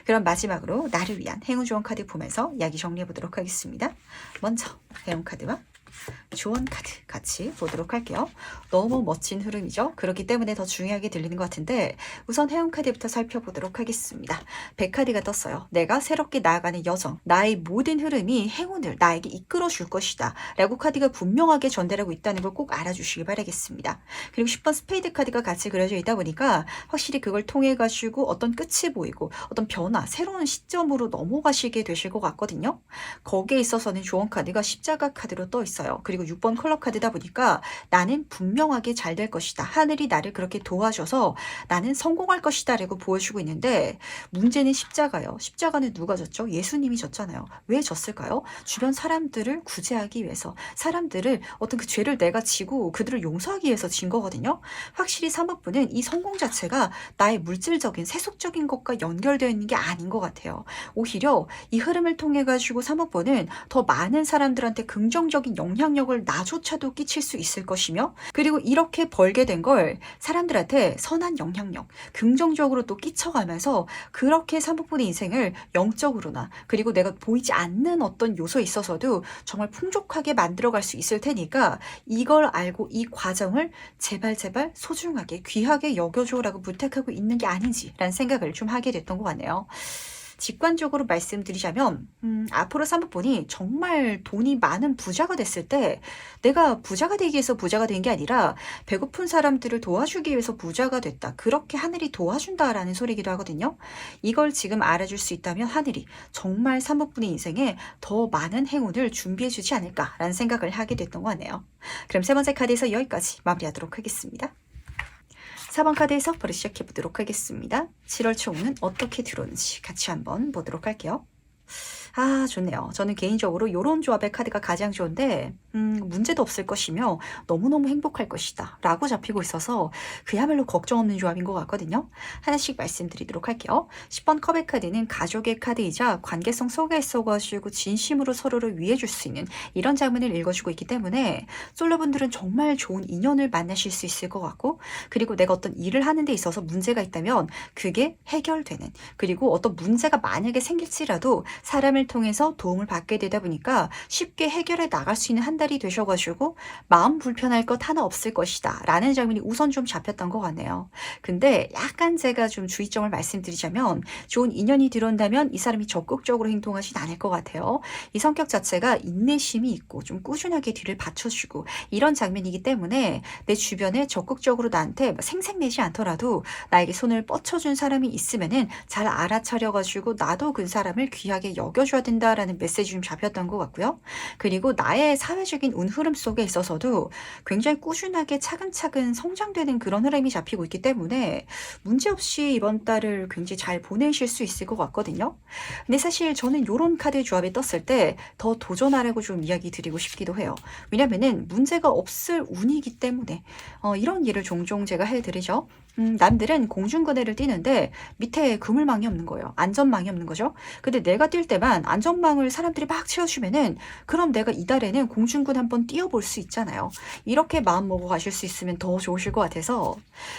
그럼 마지막으로 나를 위한 행운 조언 카드 보면서 이야기 정리해 보도록 하겠습니다. 먼저 행운 카드와 조언 카드 같이 보도록 할게요. 너무 멋진 흐름이죠. 그렇기 때문에 더 중요하게 들리는 것 같은데 우선 행운 카드부터 살펴보도록 하겠습니다. 100카드가 떴어요. 내가 새롭게 나아가는 여정, 나의 모든 흐름이 행운을 나에게 이끌어 줄 것이다 라고 카드가 분명하게 전달하고 있다는 걸 꼭 알아주시기 바라겠습니다. 그리고 10번 스페이드 카드가 같이 그려져 있다 보니까 확실히 그걸 통해 가지고 어떤 끝이 보이고 어떤 변화, 새로운 시점으로 넘어가시게 되실 것 같거든요. 거기에 있어서는 조언 카드가 십자가 카드로 떠 있어요. 있어요. 그리고 6번 컬러 카드다 보니까 나는 분명하게 잘 될 것이다. 하늘이 나를 그렇게 도와줘서 나는 성공할 것이다 라고 보여주고 있는데 문제는 십자가요. 십자가는 누가 졌죠? 예수님이 졌잖아요. 왜 졌을까요? 주변 사람들을 구제하기 위해서, 사람들을 어떤 그 죄를 내가 지고 그들을 용서하기 위해서 진 거거든요. 확실히 사목부는 이 성공 자체가 나의 물질적인 세속적인 것과 연결되어 있는 게 아닌 것 같아요. 오히려 이 흐름을 통해 가지고 사목부는 더 많은 사람들한테 긍정적인 영향력을 나조차도 끼칠 수 있을 것이며, 그리고 이렇게 벌게 된 걸 사람들한테 선한 영향력, 긍정적으로 또 끼쳐가면서 그렇게 사목분의 인생을 영적으로나 그리고 내가 보이지 않는 어떤 요소에 있어서도 정말 풍족하게 만들어갈 수 있을 테니까 이걸 알고 이 과정을 제발 소중하게 귀하게 여겨줘라고 부탁하고 있는 게 아닌지라는 생각을 좀 하게 됐던 것 같네요. 직관적으로 말씀드리자면 앞으로 사목분이 정말 돈이 많은 부자가 됐을 때 내가 부자가 되기 위해서 부자가 된 게 아니라 배고픈 사람들을 도와주기 위해서 부자가 됐다. 그렇게 하늘이 도와준다라는 소리이기도 하거든요. 이걸 지금 알아줄 수 있다면 하늘이 정말 사목분의 인생에 더 많은 행운을 준비해주지 않을까라는 생각을 하게 됐던 것 같네요. 그럼 세 번째 카드에서 여기까지 마무리하도록 하겠습니다. 4번 카드에서 바로 시작해 보도록 하겠습니다. 7월 초는 어떻게 들어오는지 같이 한번 보도록 할게요. 아, 좋네요. 저는 개인적으로 이런 조합의 카드가 가장 좋은데 문제도 없을 것이며 너무너무 행복할 것이다 라고 잡히고 있어서 그야말로 걱정 없는 조합인 것 같거든요. 하나씩 말씀드리도록 할게요. 10번 컵의 카드는 가족의 카드이자 관계성 속에 있어가지고 진심으로 서로를 위해줄 수 있는 이런 장면을 읽어주고 있기 때문에 솔로분들은 정말 좋은 인연을 만나실 수 있을 것 같고, 그리고 내가 어떤 일을 하는 데 있어서 문제가 있다면 그게 해결되는, 그리고 어떤 문제가 만약에 생길지라도 사람을 통해서 도움을 받게 되다 보니까 쉽게 해결해 나갈 수 있는 한 달이 되셔가지고 마음 불편할 것 하나 없을 것이다 라는 장면이 우선 좀 잡혔던 것 같네요. 근데 약간 제가 좀 주의점을 말씀드리자면 좋은 인연이 들어온다면 이 사람이 적극적으로 행동하진 않을 것 같아요. 이 성격 자체가 인내심이 있고 좀 꾸준하게 뒤를 받쳐주고 이런 장면이기 때문에 내 주변에 적극적으로 나한테 생색내지 않더라도 나에게 손을 뻗쳐준 사람이 있으면은 잘 알아차려가지고 나도 그 사람을 귀하게 여겨줘야 된다라는 메시지 좀 잡혔던 것 같고요. 그리고 나의 사회적인 운 흐름 속에 있어서도 굉장히 꾸준하게 차근차근 성장되는 그런 흐름이 잡히고 있기 때문에 문제없이 이번 달을 굉장히 잘 보내실 수 있을 것 같거든요. 근데 사실 저는 이런 카드 조합이 떴을 때 더 도전하라고 좀 이야기 드리고 싶기도 해요. 왜냐면은 문제가 없을 운이기 때문에 이런 일을 종종 제가 해드리죠. 남들은 공중거대를 뛰는데 밑에 그물망이 없는 거예요. 안전망이 없는 거죠. 근데 내가 뛸 때만 안전망을 사람들이 막 채워주면은 그럼 내가 이달에는 공중군 한번 뛰어볼 수 있잖아요. 이렇게 마음 먹어 가실 수 있으면 더 좋으실 것 같아서,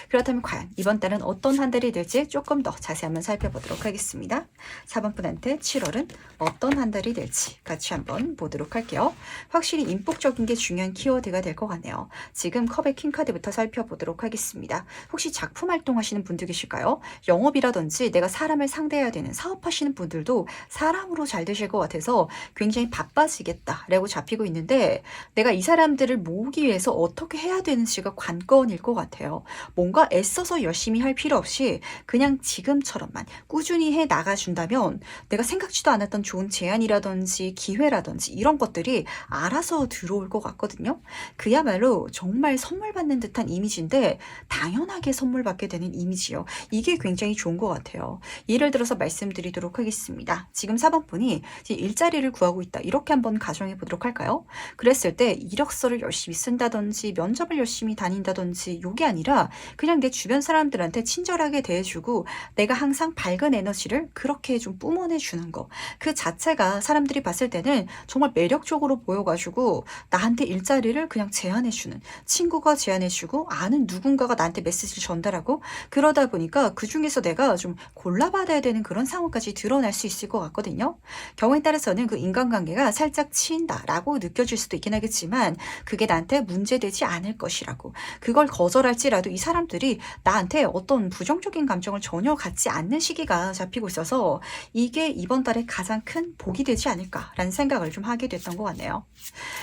그렇다면 과연 이번 달은 어떤 한 달이 될지 조금 더 자세히 한번 살펴보도록 하겠습니다. 4번 분한테 7월은 어떤 한 달이 될지 같이 한번 보도록 할게요. 확실히 인복적인 게 중요한 키워드가 될 것 같네요. 지금 컵의 킹카드부터 살펴보도록 하겠습니다. 혹시 작품 활동하시는 분들 계실까요? 영업이라든지 내가 사람을 상대해야 되는 사업하시는 분들도 사람으로 잘 되실 것 같아서 굉장히 바빠지겠다라고 잡히고 있는데 내가 이 사람들을 모으기 위해서 어떻게 해야 되는지가 관건일 것 같아요. 뭔가 애써서 열심히 할 필요 없이 그냥 지금처럼만 꾸준히 해 나가준다면 내가 생각지도 않았던 좋은 제안이라든지 기회라든지 이런 것들이 알아서 들어올 것 같거든요. 그야말로 정말 선물 받는 듯한 이미지인데 당연하게 선물 받게 되는 이미지요. 이게 굉장히 좋은 것 같아요. 예를 들어서 말씀드리도록 하겠습니다. 지금 4번 분이 일자리를 구하고 있다. 이렇게 한번 가정해 보도록 할까요? 그랬을 때 이력서를 열심히 쓴다든지 면접을 열심히 다닌다든지 이게 아니라 그냥 내 주변 사람들한테 친절하게 대해주고 내가 항상 밝은 에너지를 그렇게 좀 뿜어내 주는 거. 그 자체가 사람들이 봤을 때는 정말 매력적으로 보여가지고 나한테 일자리를 그냥 제안해주는, 친구가 제안해주고 아는 누군가가 나한테 메시지를 전달하고 그러다 보니까 그 중에서 내가 좀 골라받아야 되는 그런 상황까지 드러날 수 있을 것 같거든요. 경우에 따라서는 그 인간관계가 살짝 치인다라고 느껴질 수도 있긴 하겠지만 그게 나한테 문제되지 않을 것이라고, 그걸 거절할지라도 이 사람들이 나한테 어떤 부정적인 감정을 전혀 갖지 않는 시기가 잡히고 있어서 이게 이번 달에 가장 큰 복이 되지 않을까라는 생각을 좀 하게 됐던 것 같네요.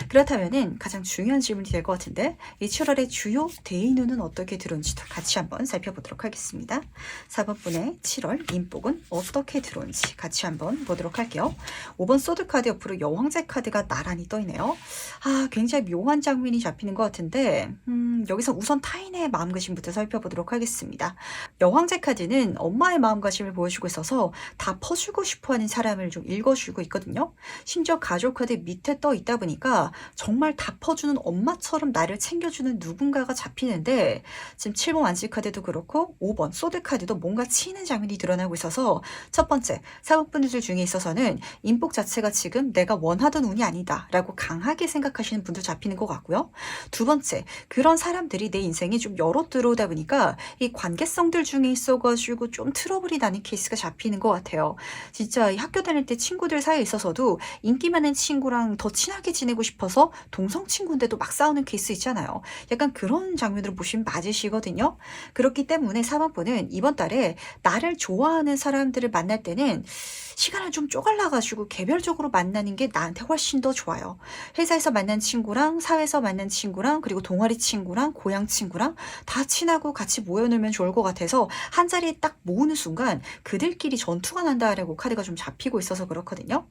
그렇다면은 가장 중요한 질문이 될 것 같은데 이 7월의 주요 대인운은 어떻게 들어온지도 같이 한번 살펴보도록 하겠습니다. 4번 분의 7월 인복은 어떻게 들어온지 같이 한번 보도록 할게요. 할게요. 5번 소드 카드 옆으로 여왕제 카드가 나란히 떠있네요. 굉장히 묘한 장면이 잡히는 것 같은데 여기서 우선 타인의 마음가짐부터 살펴보도록 하겠습니다. 여왕제 카드는 엄마의 마음가짐을 보여주고 있어서 다 퍼주고 싶어하는 사람을 좀 읽어주고 있거든요. 심지어 가족 카드 밑에 떠 있다 보니까 정말 다 퍼주는 엄마처럼 나를 챙겨주는 누군가가 잡히는데 지금 7번 완지 카드도 그렇고 5번 소드 카드도 뭔가 치이는 장면이 드러나고 있어서 첫 번째, 사법분들 중에 있어서는 인복 자체가 지금 내가 원하던 운이 아니다 라고 강하게 생각하시는 분도 잡히는 것 같고요. 두 번째, 그런 사람들이 내 인생에 좀 여러 들어오다 보니까 이 관계성들 중에 있어가지고 좀 트러블이 나는 케이스가 잡히는 것 같아요. 진짜 이 학교 다닐 때 친구들 사이에 있어서도 인기 많은 친구랑 더 친하게 지내고 싶어서 동성 친구인데도 막 싸우는 케이스 있잖아요. 약간 그런 장면으로 보시면 맞으시거든요. 그렇기 때문에 4번분은 이번 달에 나를 좋아하는 사람들을 만날 때는 시간을 좀 쪼갈라가지고 개별적으로 만나는 게 나한테 훨씬 더 좋아요. 회사에서 만난 친구랑 사회에서 만난 친구랑 그리고 동아리 친구랑 고향 친구랑 다 친하고 같이 모여놓으면 좋을 것 같아서 한 자리에 딱 모으는 순간 그들끼리 전투가 난다라고 카드가 좀 잡히고 있어서 그렇거든요.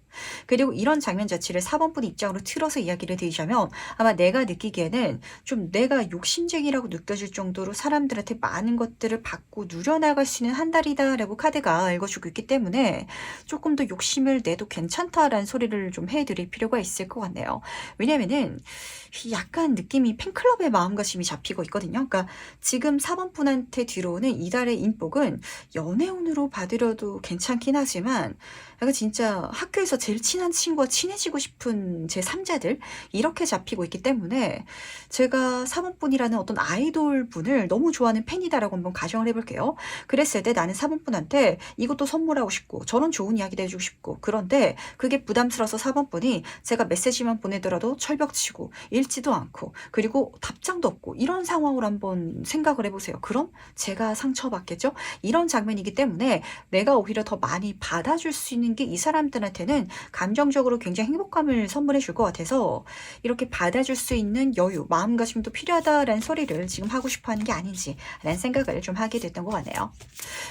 그리고 이런 장면 자체를 4번분 입장으로 틀어서 이야기를 드리자면 아마 내가 느끼기에는 좀 내가 욕심쟁이라고 느껴질 정도로 사람들한테 많은 것들을 받고 누려나갈 수 있는 한 달이다라고 카드가 읽어주고 있기 때문에 조금 더 욕심을 내도 괜찮다라는 소리를 좀 해드릴 필요가 있을 것 같네요. 왜냐면은 약간 느낌이 팬클럽의 마음가짐이 잡히고 있거든요. 그러니까 지금 4번분한테 들어오는 이달의 인복은 연애운으로 받으려도 괜찮긴 하지만 약간 진짜 학교에서 제일 친한 친구와 친해지고 싶은 제 3자들 이렇게 잡히고 있기 때문에 제가 4번분이라는 어떤 아이돌 분을 너무 좋아하는 팬이다라고 한번 가정을 해볼게요. 그랬을 때 나는 4번분한테 이것도 선물하고 싶고 저런 좋은 이야기도 해주고 싶고 그런데 그게 부담스러워서 4번분이 제가 메시지만 보내더라도 철벽치고 읽지도 않고 그리고 답장도 없고 이런 상황을 한번 생각을 해보세요. 그럼 제가 상처받겠죠? 이런 장면이기 때문에 내가 오히려 더 많이 받아줄 수 있는 게 이 사람들한테는 감정적으로 굉장히 행복감을 선물해 줄 것 같아서 이렇게 받아줄 수 있는 여유, 마음가짐도 필요하다라는 소리를 지금 하고 싶어 하는 게 아닌지라는 생각을 좀 하게 됐던 것 같네요.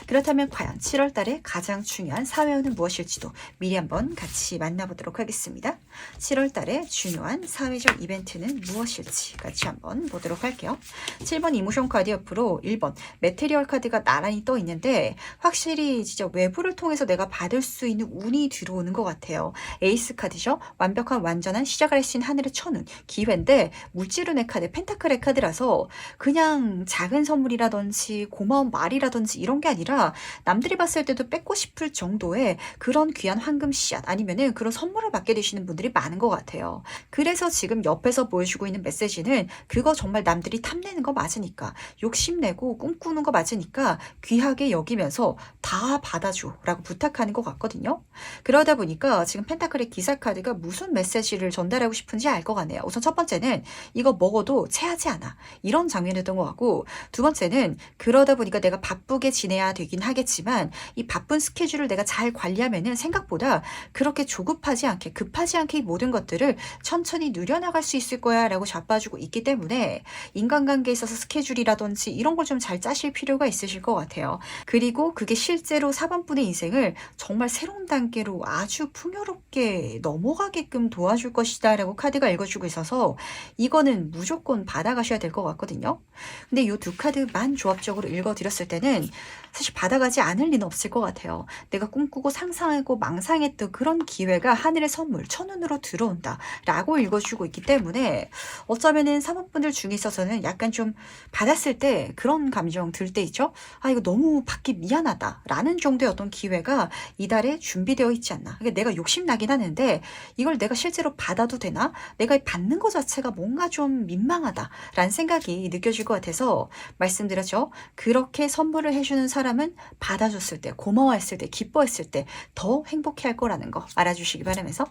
그렇다면 과연 7월 달에 가장 중요한 사회운은 무엇일지도 미리 한번 같이 만나보도록 하겠습니다. 7월 달에 중요한 사회적 이벤트는 무엇일지 같이 한번 보도록 할게요. 7번 이모션 카드 옆으로 1번 메테리얼 카드가 나란히 떠 있는데 확실히 진짜 외부를 통해서 내가 받을 수 있는 운이 들어오는 것 같아요. 에이스 카드죠. 완벽한 완전한 시작을 할 수 있는 하늘의 천운 기회인데 물질운의 카드 펜타클의 카드라서 그냥 작은 선물이라든지 고마운 말이라든지 이런 게 아니라 남들이 봤을 때도 뺏고 싶을 정도의 그런 귀한 황금 씨앗 아니면은 그런 선물을 받게 되시는 분들이 많은 것 같아요. 그래서 지금 옆에서 보여주고 있는 메시지는 그거 정말 남들이 탐내는 거 맞으니까 욕심내고 꿈꾸는 거 맞으니까 귀하게 여기면서 다 받아줘 라고 부탁하는 것 같거든요. 그러다 보니까 지금 펜타클의 기사 카드가 무슨 메시지를 전달하고 싶은지 알 것 같네요. 우선 첫 번째는 이거 먹어도 체하지 않아 이런 장면이었던 것 같고 두 번째는 그러다 보니까 내가 바쁘게 지내야 되긴 하겠지만 이 바쁜 스케줄을 내가 잘 관리하면은 생각보다 그렇게 조급하지 않게 급하지 않게 이 모든 것들을 천천히 누려나갈 수 있을 거야 라고 잡아주고 있기 때문에 인간관계에 있어서 스케줄이라든지 이런 걸 좀 잘 짜실 필요가 있으실 것 같아요. 그리고 그게 실제로 4번분의 인생을 정말 새로운 단계로 아주 풍요롭게 넘어가게끔 도와줄 것이다 라고 카드가 읽어주고 있어서 이거는 무조건 받아가셔야 될 것 같거든요. 근데 이 두 카드만 조합적으로 읽어드렸을 때는 사실 받아가지 않을 리는 없을 것 같아요. 내가 꿈꾸고 상상하고 망상했던 그런 기회가 하늘의 선물, 천운으로 들어온다 라고 읽어주고 있기 때문에 어쩌면은 사모분들 중에 있어서는 약간 좀 받았을 때 그런 감정 들 때 있죠? 이거 너무 받기 미안하다 라는 정도의 어떤 기회가 이달에 준비되어 있지 않나. 내가 욕심나긴 하는데 이걸 내가 실제로 받아도 되나? 내가 받는 것 자체가 뭔가 좀 민망하다 라는 생각이 느껴질 것 같아서 말씀드렸죠. 그렇게 선물을 해주는 사람은 받아줬을 때, 고마워했을 때, 기뻐했을 때 더 행복해할 거라는 거 알아주시기 바라면서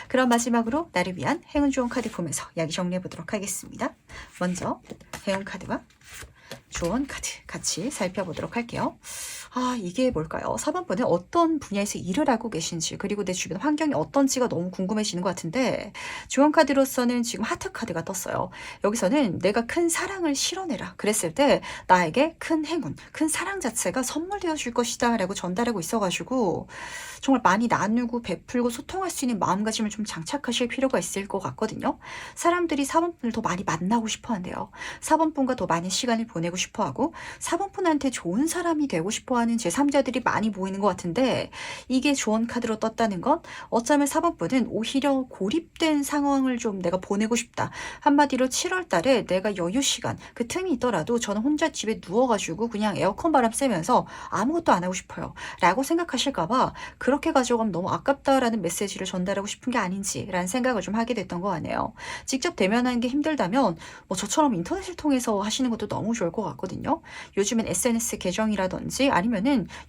그럼 마지막으로 나를 위한 행운 좋은 카드 보면서 이야기 정리해 보도록 하겠습니다. 먼저 행운 카드와 조언 카드 같이 살펴보도록 할게요. 이게 뭘까요? 4번분은 어떤 분야에서 일을 하고 계신지, 그리고 내 주변 환경이 어떤지가 너무 궁금해지는 것 같은데, 조언 카드로서는 지금 하트 카드가 떴어요. 여기서는 내가 큰 사랑을 실어내라 그랬을 때 나에게 큰 행운, 큰 사랑 자체가 선물되어 줄 것이다 라고 전달하고 있어가지고, 정말 많이 나누고 베풀고 소통할 수 있는 마음가짐을 좀 장착하실 필요가 있을 것 같거든요. 사람들이 4번분을 더 많이 만나고 싶어 한대요. 4번분과 더 많은 시간을 보내고 싶어 하고, 4번분한테 좋은 사람이 되고 싶어 하는 제3자들이 많이 보이는 것 같은데, 이게 조언 카드로 떴다는 건 어쩌면 4번분은 오히려 고립된 상황을 좀 내가 보내고 싶다. 한마디로 7월 달에 내가 여유 시간, 그 틈이 있더라도 저는 혼자 집에 누워가지고 그냥 에어컨 바람 쐬면서 아무것도 안 하고 싶어요. 라고 생각하실까봐 그렇게 가져가면 너무 아깝다라는 메시지를 전달하고 싶은 게 아닌지라는 생각을 좀 하게 됐던 것 같네요. 직접 대면하는 게 힘들다면 뭐 저처럼 인터넷을 통해서 하시는 것도 너무 좋을 것 같거든요. 요즘엔 SNS 계정이라든지 아니면은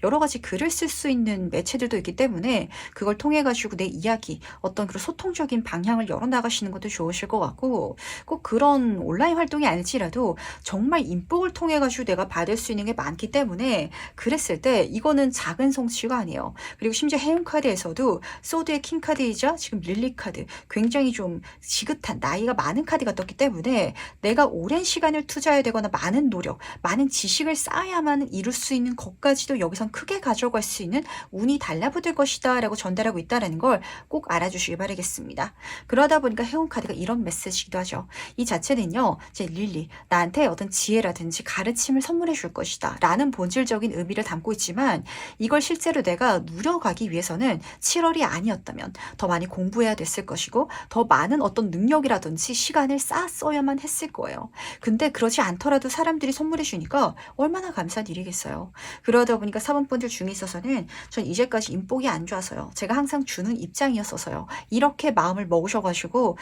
여러 가지 글을 쓸 수 있는 매체들도 있기 때문에 그걸 통해 가지고 내 이야기, 어떤 그런 소통적인 방향을 열어나가시는 것도 좋으실 것 같고, 꼭 그런 온라인 활동이 아닐지라도 정말 인복을 통해 가지고 내가 받을 수 있는 게 많기 때문에 그랬을 때 이거는 작은 성취가 아니에요. 그리고 심지어 해운 카드에서도 소드의 킹 카드이자 지금 릴리 카드, 굉장히 좀 지긋한 나이가 많은 카드가 떴기 때문에 내가 오랜 시간을 투자해야 되거나 많은 노력, 많은 지식을 쌓아야만 이룰 수 있는 것까지도 여기선 크게 가져갈 수 있는 운이 달라붙을 것이다 라고 전달하고 있다는 걸 꼭 알아주시기 바라겠습니다. 그러다 보니까 해운 카드가 이런 메시지기도 하죠. 이 자체는요, 이제 릴리, 나한테 어떤 지혜라든지 가르침을 선물해 줄 것이다 라는 본질적인 의미를 담고 있지만, 이걸 실제로 내가 누려가기 위해서는 7월이 아니었다면 더 많이 공부해야 됐을 것이고, 더 많은 어떤 능력이라든지 시간을 쌓았어야만 했을 거예요. 근데 그러지 않더라도 사람들이 선물해 주니까 얼마나 감사한 일이겠어요. 그러다 보니까 4번분들 중에 있어서는 전 이제까지 인복이 안 좋아서요, 제가 항상 주는 입장이었어서요, 이렇게 마음을 먹으셔가지고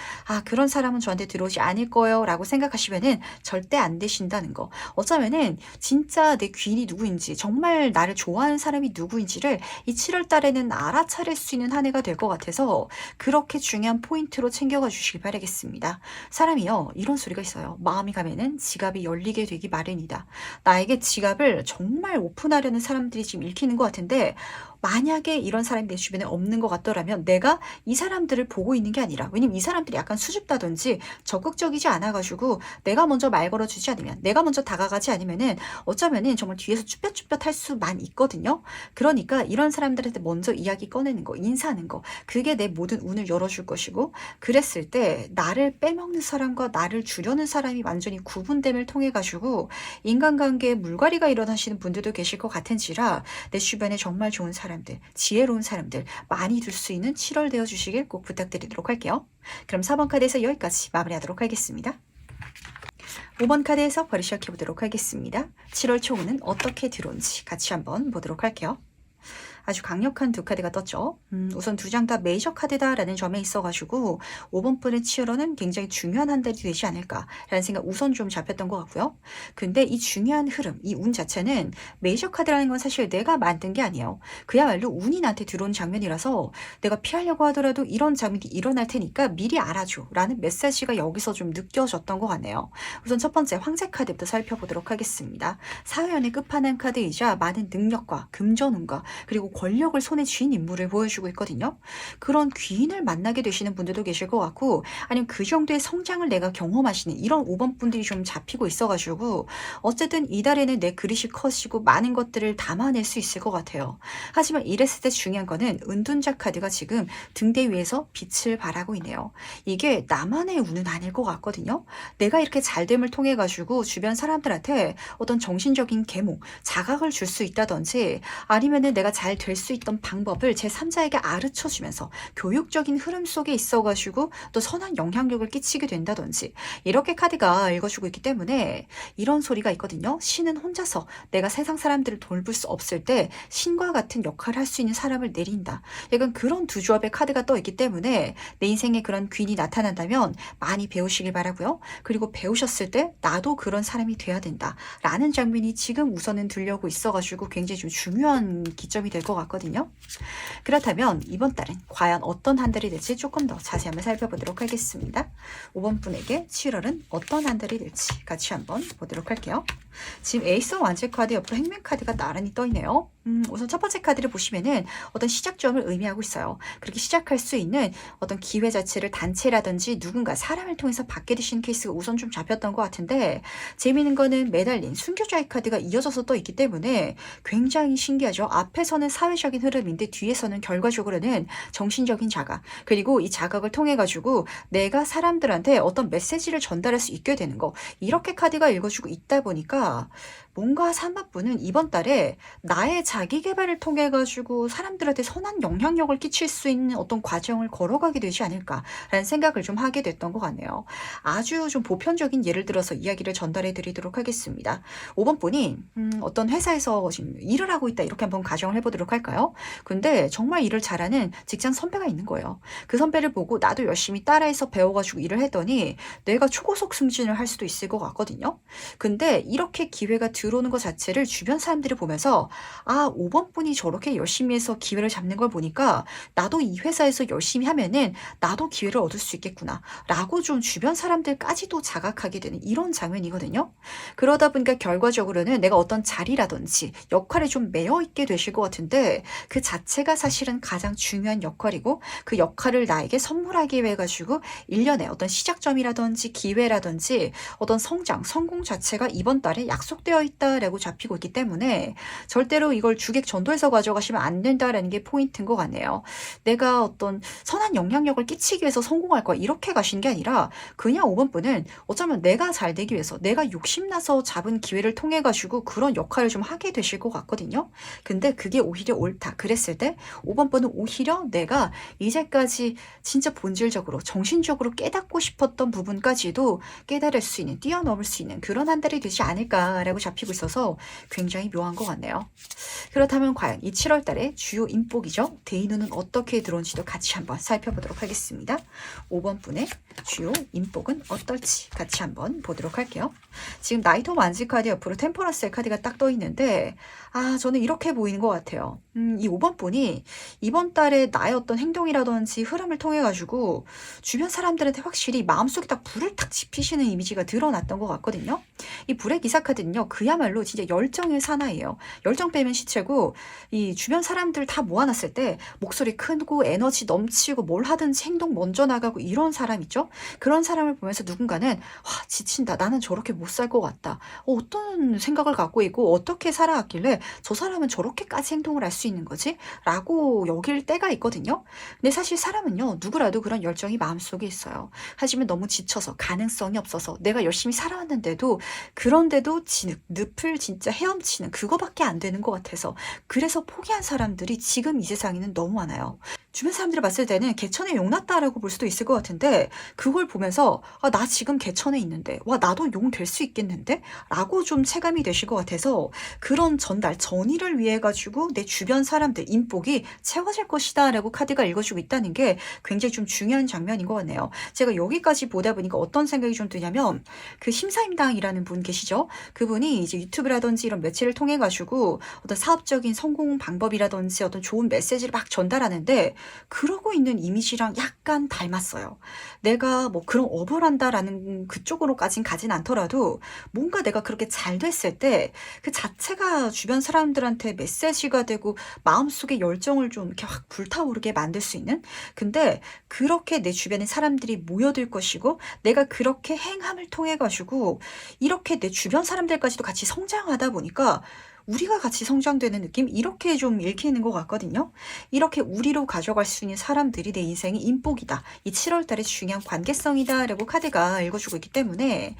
그런 사람은 저한테 들어오지 않을 거예요 라고 생각하시면은 절대 안 되신다는 거. 어쩌면은 진짜 내 귀인이 누구인지, 정말 나를 좋아하는 사람이 누구인지를 이 7월 달에는 알아차릴 수 있는 한 해가 될 것 같아서 그렇게 중요한 포인트로 챙겨가 주시길 바라겠습니다. 사람이요, 이런 소리가 있어요. 마음이 가면은 지갑이 열리게 되기 마련이다. 나에게 지갑을 정말 오픈하려는 사람들이 지금 읽히는 것 같은데, 만약에 이런 사람이 내 주변에 없는 것 같더라면 내가 이 사람들을 보고 있는 게 아니라, 왜냐면 이 사람들이 약간 수줍다든지 적극적이지 않아가지고 내가 먼저 말 걸어주지 않으면, 내가 먼저 다가가지 않으면은 어쩌면은 정말 뒤에서 쭈뼛쭈뼛 할 수만 있거든요. 그러니까 이런 사람들한테 먼저 이야기 꺼내는 거, 인사하는 거, 그게 내 모든 운을 열어줄 것이고, 그랬을 때 나를 빼먹는 사람과 나를 주려는 사람이 완전히 구분됨을 통해 가지고 인간관계에 물갈이가 일어나시는 분들도 계실 것 같은지라, 내 주변에 정말 좋은 사람들, 지혜로운 사람들 많이 둘 수 있는 7월 되어주시길 꼭 부탁드리도록 할게요. 그럼 4번 카드에서 여기까지 마무리하도록 하겠습니다. 5번 카드에서 버리 시작해보도록 하겠습니다. 7월 초운은 어떻게 들어온지 같이 한번 보도록 할게요. 아주 강력한 두 카드가 떴죠. 우선 두 장 다 메이저 카드다라는 점에 있어가지고 5번 분의 7월은 굉장히 중요한 한 달이 되지 않을까라는 생각 우선 좀 잡혔던 것 같고요. 근데 이 중요한 흐름, 이 운 자체는 메이저 카드라는 건 사실 내가 만든 게 아니에요. 그야말로 운이 나한테 들어온 장면이라서 내가 피하려고 하더라도 이런 장면이 일어날 테니까 미리 알아줘 라는 메시지가 여기서 좀 느껴졌던 것 같네요. 우선 첫 번째 황제 카드부터 살펴보도록 하겠습니다. 사회연의 끝판왕 카드이자 많은 능력과 금전운과 그리고 권력을 손에 쥔 인물을 보여주고 있거든요. 그런 귀인을 만나게 되시는 분들도 계실 것 같고, 아니면 그 정도의 성장을 내가 경험하시는 이런 5번 분들이 좀 잡히고 있어가지고 어쨌든 이달에는 내 그릇이 커지고 많은 것들을 담아낼 수 있을 것 같아요. 하지만 이랬을 때 중요한 거는 은둔자 카드가 지금 등대 위에서 빛을 발하고 있네요. 이게 나만의 운은 아닐 것 같거든요. 내가 이렇게 잘됨을 통해 가지고 주변 사람들한테 어떤 정신적인 계몽, 자각을 줄 수 있다든지, 아니면은 내가 잘 될 수 있던 방법을 제3자에게 가르쳐주면서 교육적인 흐름 속에 있어가지고 또 선한 영향력을 끼치게 된다든지, 이렇게 카드가 읽어주고 있기 때문에 이런 소리가 있거든요. 신은 혼자서 내가 세상 사람들을 돌볼 수 없을 때 신과 같은 역할을 할 수 있는 사람을 내린다. 약간 그런 두 조합의 카드가 떠 있기 때문에 내 인생에 그런 귀인이 나타난다면 많이 배우시길 바라고요. 그리고 배우셨을 때 나도 그런 사람이 돼야 된다 라는 장면이 지금 우선은 들려오고 있어가지고 굉장히 좀 중요한 기점이 될 것 것 같거든요. 그렇다면 이번 달은 과연 어떤 한 달이 될지 조금 더 자세히 한번 살펴보도록 하겠습니다. 5번 분에게 7월은 어떤 한 달이 될지 같이 한번 보도록 할게요. 지금 에이스 완즈 카드 옆으로 행맨 카드가 나란히 떠 있네요. 우선 첫 번째 카드를 보시면은 어떤 시작점을 의미하고 있어요. 그렇게 시작할 수 있는 어떤 기회 자체를 단체라든지 누군가 사람을 통해서 받게 되시는 케이스가 우선 좀 잡혔던 것 같은데, 재미있는 거는 매달린 순교자의 카드가 이어져서 떠 있기 때문에 굉장히 신기하죠. 앞에서는 사회적인 흐름인데 뒤에서는 결과적으로는 정신적인 자각, 그리고 이 자각을 통해 가지고 내가 사람들한테 어떤 메시지를 전달할 수 있게 되는 거, 이렇게 카드가 읽어주고 있다 보니까 뭔가 삼합부는 이번 달에 나의 자기 개발을 통해 가지고 사람들한테 선한 영향력을 끼칠 수 있는 어떤 과정을 걸어가게 되지 않을까라는 생각을 좀 하게 됐던 것 같네요. 아주 좀 보편적인 예를 들어서 이야기를 전달해 드리도록 하겠습니다. 5번 분이 어떤 회사에서 지금 일을 하고 있다, 이렇게 한번 가정을 해보도록 할까요? 근데 정말 일을 잘하는 직장 선배가 있는 거예요. 그 선배를 보고 나도 열심히 따라해서 배워가지고 일을 했더니 내가 초고속 승진을 할 수도 있을 것 같거든요. 근데 이렇게 기회가 들어오는 것 자체를 주변 사람들이 보면서, 아, 5번 분이 저렇게 열심히 해서 기회를 잡는 걸 보니까 나도 이 회사에서 열심히 하면은 나도 기회를 얻을 수 있겠구나 라고 좀 주변 사람들까지도 자각하게 되는 이런 장면이거든요. 그러다 보니까 결과적으로는 내가 어떤 자리라든지 역할에 좀 매여 있게 되실 것 같은데, 그 자체가 사실은 가장 중요한 역할이고, 그 역할을 나에게 선물하기 위해 가지고 일련의 어떤 시작점이라든지 기회라든지 어떤 성장, 성공 자체가 이번 달에 약속되어 있다라고 잡히고 있기 때문에 절대로 이걸 주객 전도해서 가져가시면 안 된다라는 게 포인트인 것 같네요. 내가 어떤 선한 영향력을 끼치기 위해서 성공할 거야, 이렇게 가신 게 아니라 그냥 5번 분은 어쩌면 내가 잘 되기 위해서 내가 욕심나서 잡은 기회를 통해 가지고 그런 역할을 좀 하게 되실 것 같거든요. 근데 그게 오히려 옳다 그랬을 때 5번 분은 오히려 내가 이제까지 진짜 본질적으로 정신적으로 깨닫고 싶었던 부분까지도 깨달을 수 있는, 뛰어넘을 수 있는 그런 한 달이 되지 않을까라고 잡히고 있어서 굉장히 묘한 것 같네요. 그렇다면 과연 이 7월 달의 주요 인복이죠. 대인운은 어떻게 들어온지도 같이 한번 살펴보도록 하겠습니다. 5번 분의 주요 인복은 어떨지 같이 한번 보도록 할게요. 지금 나이트 오브 완즈 카드 옆으로 템퍼런스의 카드가 딱 떠 있는데, 아, 저는 이렇게 보이는 것 같아요. 이 5번 분이 이번 달에 나의 어떤 행동이라든지 흐름을 통해 가지고 주변 사람들한테 확실히 마음속에 딱 불을 탁 지피시는 이미지가 드러났던 것 같거든요. 이 불의 기사 카드는요, 그야말로 진짜 열정의 사나이예요. 열정 빼면 시체고, 이 주변 사람들 다 모아놨을 때 목소리 크고 에너지 넘치고 뭘 하든지 행동 먼저 나가고 이런 사람 있죠. 그런 사람을 보면서 누군가는 와, 지친다, 나는 저렇게 못 살 것 같다, 어떤 생각을 갖고 있고 어떻게 살아왔길래 저 사람은 저렇게까지 행동을 할 수 있는 거지? 라고 여길 때가 있거든요. 근데 사실 사람은요, 누구라도 그런 열정이 마음속에 있어요. 하지만 너무 지쳐서 가능성이 없어서 내가 열심히 살아왔는데도, 그런데도 늪을 진짜 헤엄치는 그거밖에 안 되는 것 같아서, 그래서 포기한 사람들이 지금 이 세상에는 너무 많아요. 주변 사람들을 봤을 때는 개천에 용났다라고 볼 수도 있을 것 같은데, 그걸 보면서 아, 나 지금 개천에 있는데 와, 나도 용 될 수 있겠는데? 라고 좀 체감이 되실 것 같아서, 그런 전달, 전의를 위해 가지고 내 주변 사람들 인복이 채워질 것이다 라고 카드가 읽어주고 있다는 게 굉장히 좀 중요한 장면인 것 같네요. 제가 여기까지 보다 보니까 어떤 생각이 좀 드냐면, 그 심사임당이라는 분 계시죠? 그분이 이제 유튜브라든지 이런 매체를 통해 가지고 어떤 사업적인 성공 방법이라든지 어떤 좋은 메시지를 막 전달하는데, 그러고 있는 이미지랑 약간 닮았어요. 내가 뭐 그런 업을 한다라는 그쪽으로까진 가진 않더라도 뭔가 내가 그렇게 잘 됐을 때 그 자체가 주변 사람들한테 메시지가 되고 마음속에 열정을 좀 이렇게 확 불타오르게 만들 수 있는, 근데 그렇게 내 주변에 사람들이 모여들 것이고 내가 그렇게 행함을 통해 가지고 이렇게 내 주변 사람들까지도 같이 성장하다 보니까 우리가 같이 성장되는 느낌? 이렇게 좀 읽히는 것 같거든요. 이렇게 우리로 가져갈 수 있는 사람들이 내 인생의 인복이다, 이 7월 달의 중요한 관계성이다 라고 카드가 읽어주고 있기 때문에,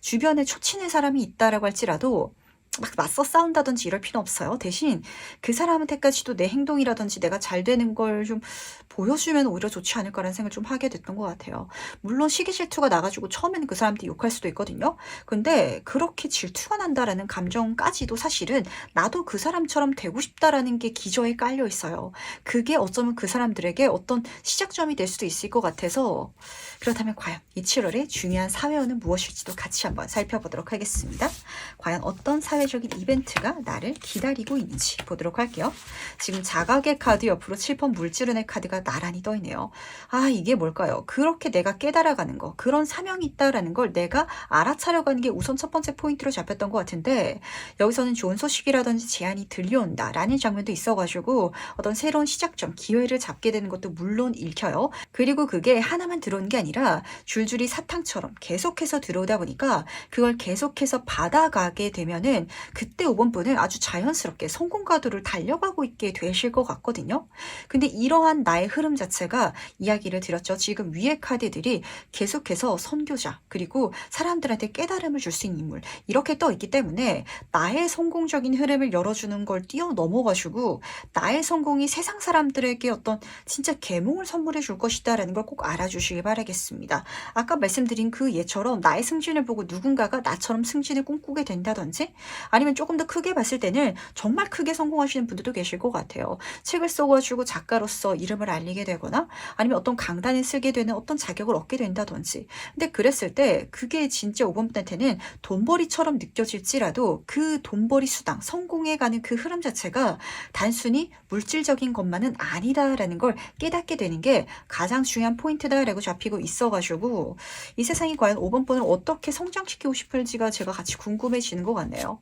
주변에 초친의 사람이 있다라고 할지라도 막 맞서 싸운다든지 이럴 필요 없어요. 대신 그 사람한테까지도 내 행동이라든지 내가 잘 되는 걸 좀 보여주면 오히려 좋지 않을까라는 생각을 좀 하게 됐던 것 같아요. 물론 시기 질투가 나가지고 처음에는 그 사람한테 욕할 수도 있거든요. 근데 그렇게 질투가 난다라는 감정까지도 사실은 나도 그 사람처럼 되고 싶다라는 게 기저에 깔려 있어요. 그게 어쩌면 그 사람들에게 어떤 시작점이 될 수도 있을 것 같아서, 그렇다면 과연 이 7월의 중요한 사회운은 무엇일지도 같이 한번 살펴보도록 하겠습니다. 과연 어떤 사회 사회적인 이벤트가 나를 기다리고 있는지 보도록 할게요. 지금 자각의 카드 옆으로 7번 물지른의 카드가 나란히 떠 있네요. 아, 이게 뭘까요? 그렇게 내가 깨달아가는 거, 그런 사명이 있다라는 걸 내가 알아차려가는 게 우선 첫 번째 포인트로 잡혔던 것 같은데, 여기서는 좋은 소식이라든지 제안이 들려온다라는 장면도 있어가지고 어떤 새로운 시작점, 기회를 잡게 되는 것도 물론 읽혀요. 그리고 그게 하나만 들어온 게 아니라 줄줄이 사탕처럼 계속해서 들어오다 보니까 그걸 계속해서 받아가게 되면은 그때 5번 분을 아주 자연스럽게 성공 가도를 달려가고 있게 되실 것 같거든요. 근데 이러한 나의 흐름 자체가 이야기를 드렸죠. 지금 위의 카드들이 계속해서 선교자 그리고 사람들한테 깨달음을 줄 수 있는 인물 이렇게 떠 있기 때문에 나의 성공적인 흐름을 열어주는 걸 뛰어넘어가지고 나의 성공이 세상 사람들에게 어떤 진짜 계몽을 선물해 줄 것이다 라는 걸 꼭 알아주시기 바라겠습니다. 아까 말씀드린 그 예처럼 나의 승진을 보고 누군가가 나처럼 승진을 꿈꾸게 된다든지 아니면 조금 더 크게 봤을 때는 정말 크게 성공하시는 분들도 계실 것 같아요. 책을 써가지고 작가로서 이름을 알리게 되거나 아니면 어떤 강단에 쓰게 되는 어떤 자격을 얻게 된다든지 근데 그랬을 때 그게 진짜 5번분한테는 돈벌이처럼 느껴질지라도 그 돈벌이 수당, 성공해 가는 그 흐름 자체가 단순히 물질적인 것만은 아니다라는 걸 깨닫게 되는 게 가장 중요한 포인트다라고 잡히고 있어가지고 이 세상이 과연 5번분을 어떻게 성장시키고 싶을지가 제가 같이 궁금해지는 것 같네요.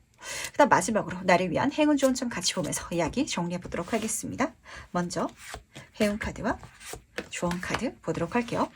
그다음 마지막으로 나를 위한 행운 좋은 점 같이 보면서 이야기 정리해 보도록 하겠습니다. 먼저 행운 카드와 조언 카드 보도록 할게요.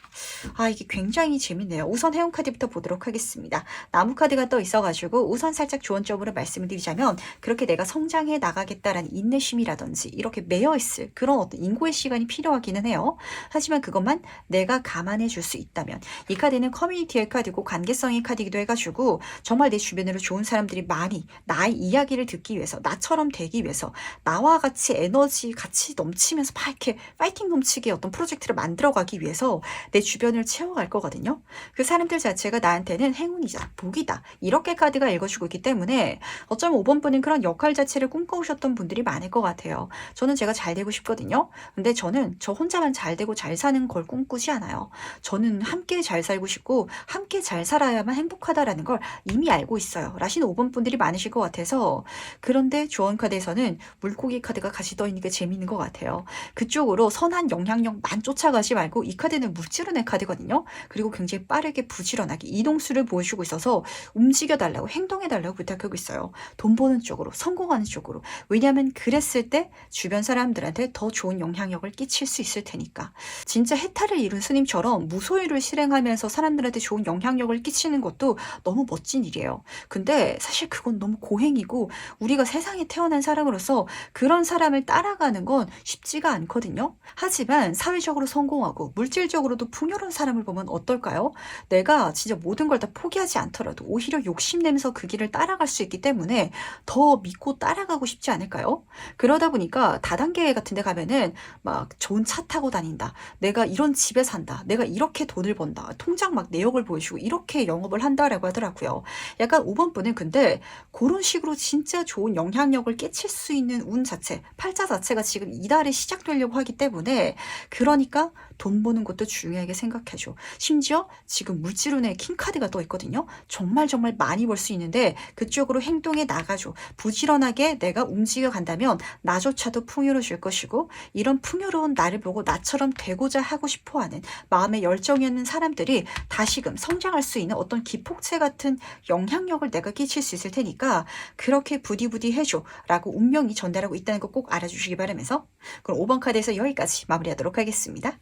아, 이게 굉장히 재밌네요. 우선 해운 카드부터 보도록 하겠습니다. 나무 카드가 떠 있어가지고 우선 살짝 조언적으로 말씀을 드리자면 그렇게 내가 성장해 나가겠다라는 인내심이라든지 이렇게 매여있을 그런 어떤 인고의 시간이 필요하기는 해요. 하지만 그것만 내가 감안해 줄 수 있다면 이 카드는 커뮤니티의 카드고 관계성의 카드이기도 해가지고 정말 내 주변으로 좋은 사람들이 많이 나의 이야기를 듣기 위해서 나처럼 되기 위해서 나와 같이 에너지 같이 넘치면서 막 이렇게 파이팅 넘치게 어떤 프로젝트를 만들어가기 위해서 내 주변을 채워갈 거거든요. 그 사람들 자체가 나한테는 행운이자 복이다. 이렇게 카드가 읽어주고 있기 때문에 어쩌면 5번 분은 그런 역할 자체를 꿈꿔오셨던 분들이 많을 것 같아요. 저는 제가 잘 되고 싶거든요. 근데 저는 저 혼자만 잘 되고 잘 사는 걸 꿈꾸지 않아요. 저는 함께 잘 살고 싶고 함께 잘 살아야만 행복하다라는 걸 이미 알고 있어요. 라시는 5번 분들이 많으실 것 같아서 그런데 조언 카드에서는 물고기 카드가 같이 떠있는 게 재미있는 것 같아요. 그쪽으로 선한 영향력만 쫓아가지 말고 이 카드는 물지른의 카드거든요. 그리고 굉장히 빠르게 부지런하게 이동수를 보여주고 있어서 움직여달라고 행동해달라고 부탁하고 있어요. 돈 버는 쪽으로 성공하는 쪽으로. 왜냐하면 그랬을 때 주변 사람들한테 더 좋은 영향력을 끼칠 수 있을 테니까. 진짜 해탈을 이룬 스님처럼 무소유를 실행하면서 사람들한테 좋은 영향력을 끼치는 것도 너무 멋진 일이에요. 근데 사실 그건 너무 고행이고 우리가 세상에 태어난 사람으로서 그런 사람을 따라가는 건 쉽지가 않거든요. 하지만 사회적으로 성공하고 물질적으로도 풍요로운 사람을 보면 어떨까요? 내가 진짜 모든 걸 다 포기하지 않더라도 오히려 욕심내면서 그 길을 따라갈 수 있기 때문에 더 믿고 따라가고 싶지 않을까요? 그러다 보니까 다단계 같은 데 가면은 막 좋은 차 타고 다닌다. 내가 이런 집에 산다. 내가 이렇게 돈을 번다. 통장 막 내역을 보여주고 이렇게 영업을 한다라고 하더라고요. 약간 5번 분은 근데 그런 식으로 진짜 좋은 영향력을 끼칠 수 있는 운 자체, 팔자 자체가 지금 이달에 시작되려고 하기 때문에 그러니까 돈 버는 것도 중요하게 생각해줘. 심지어 지금 물질운의 킹카드가 떠 있거든요. 정말 많이 벌 수 있는데 그쪽으로 행동에 나가줘. 부지런하게 내가 움직여 간다면 나조차도 풍요로워질 것이고 이런 풍요로운 나를 보고 나처럼 되고자 하고 싶어하는 마음의 열정이 있는 사람들이 다시금 성장할 수 있는 어떤 기폭제 같은 영향력을 내가 끼칠 수 있을 테니까 그렇게 부디부디 해줘 라고 운명이 전달하고 있다는 거 꼭 알아주시기 바라면서 그럼 5번 카드에서 여기까지 마무리하도록 하겠습니다.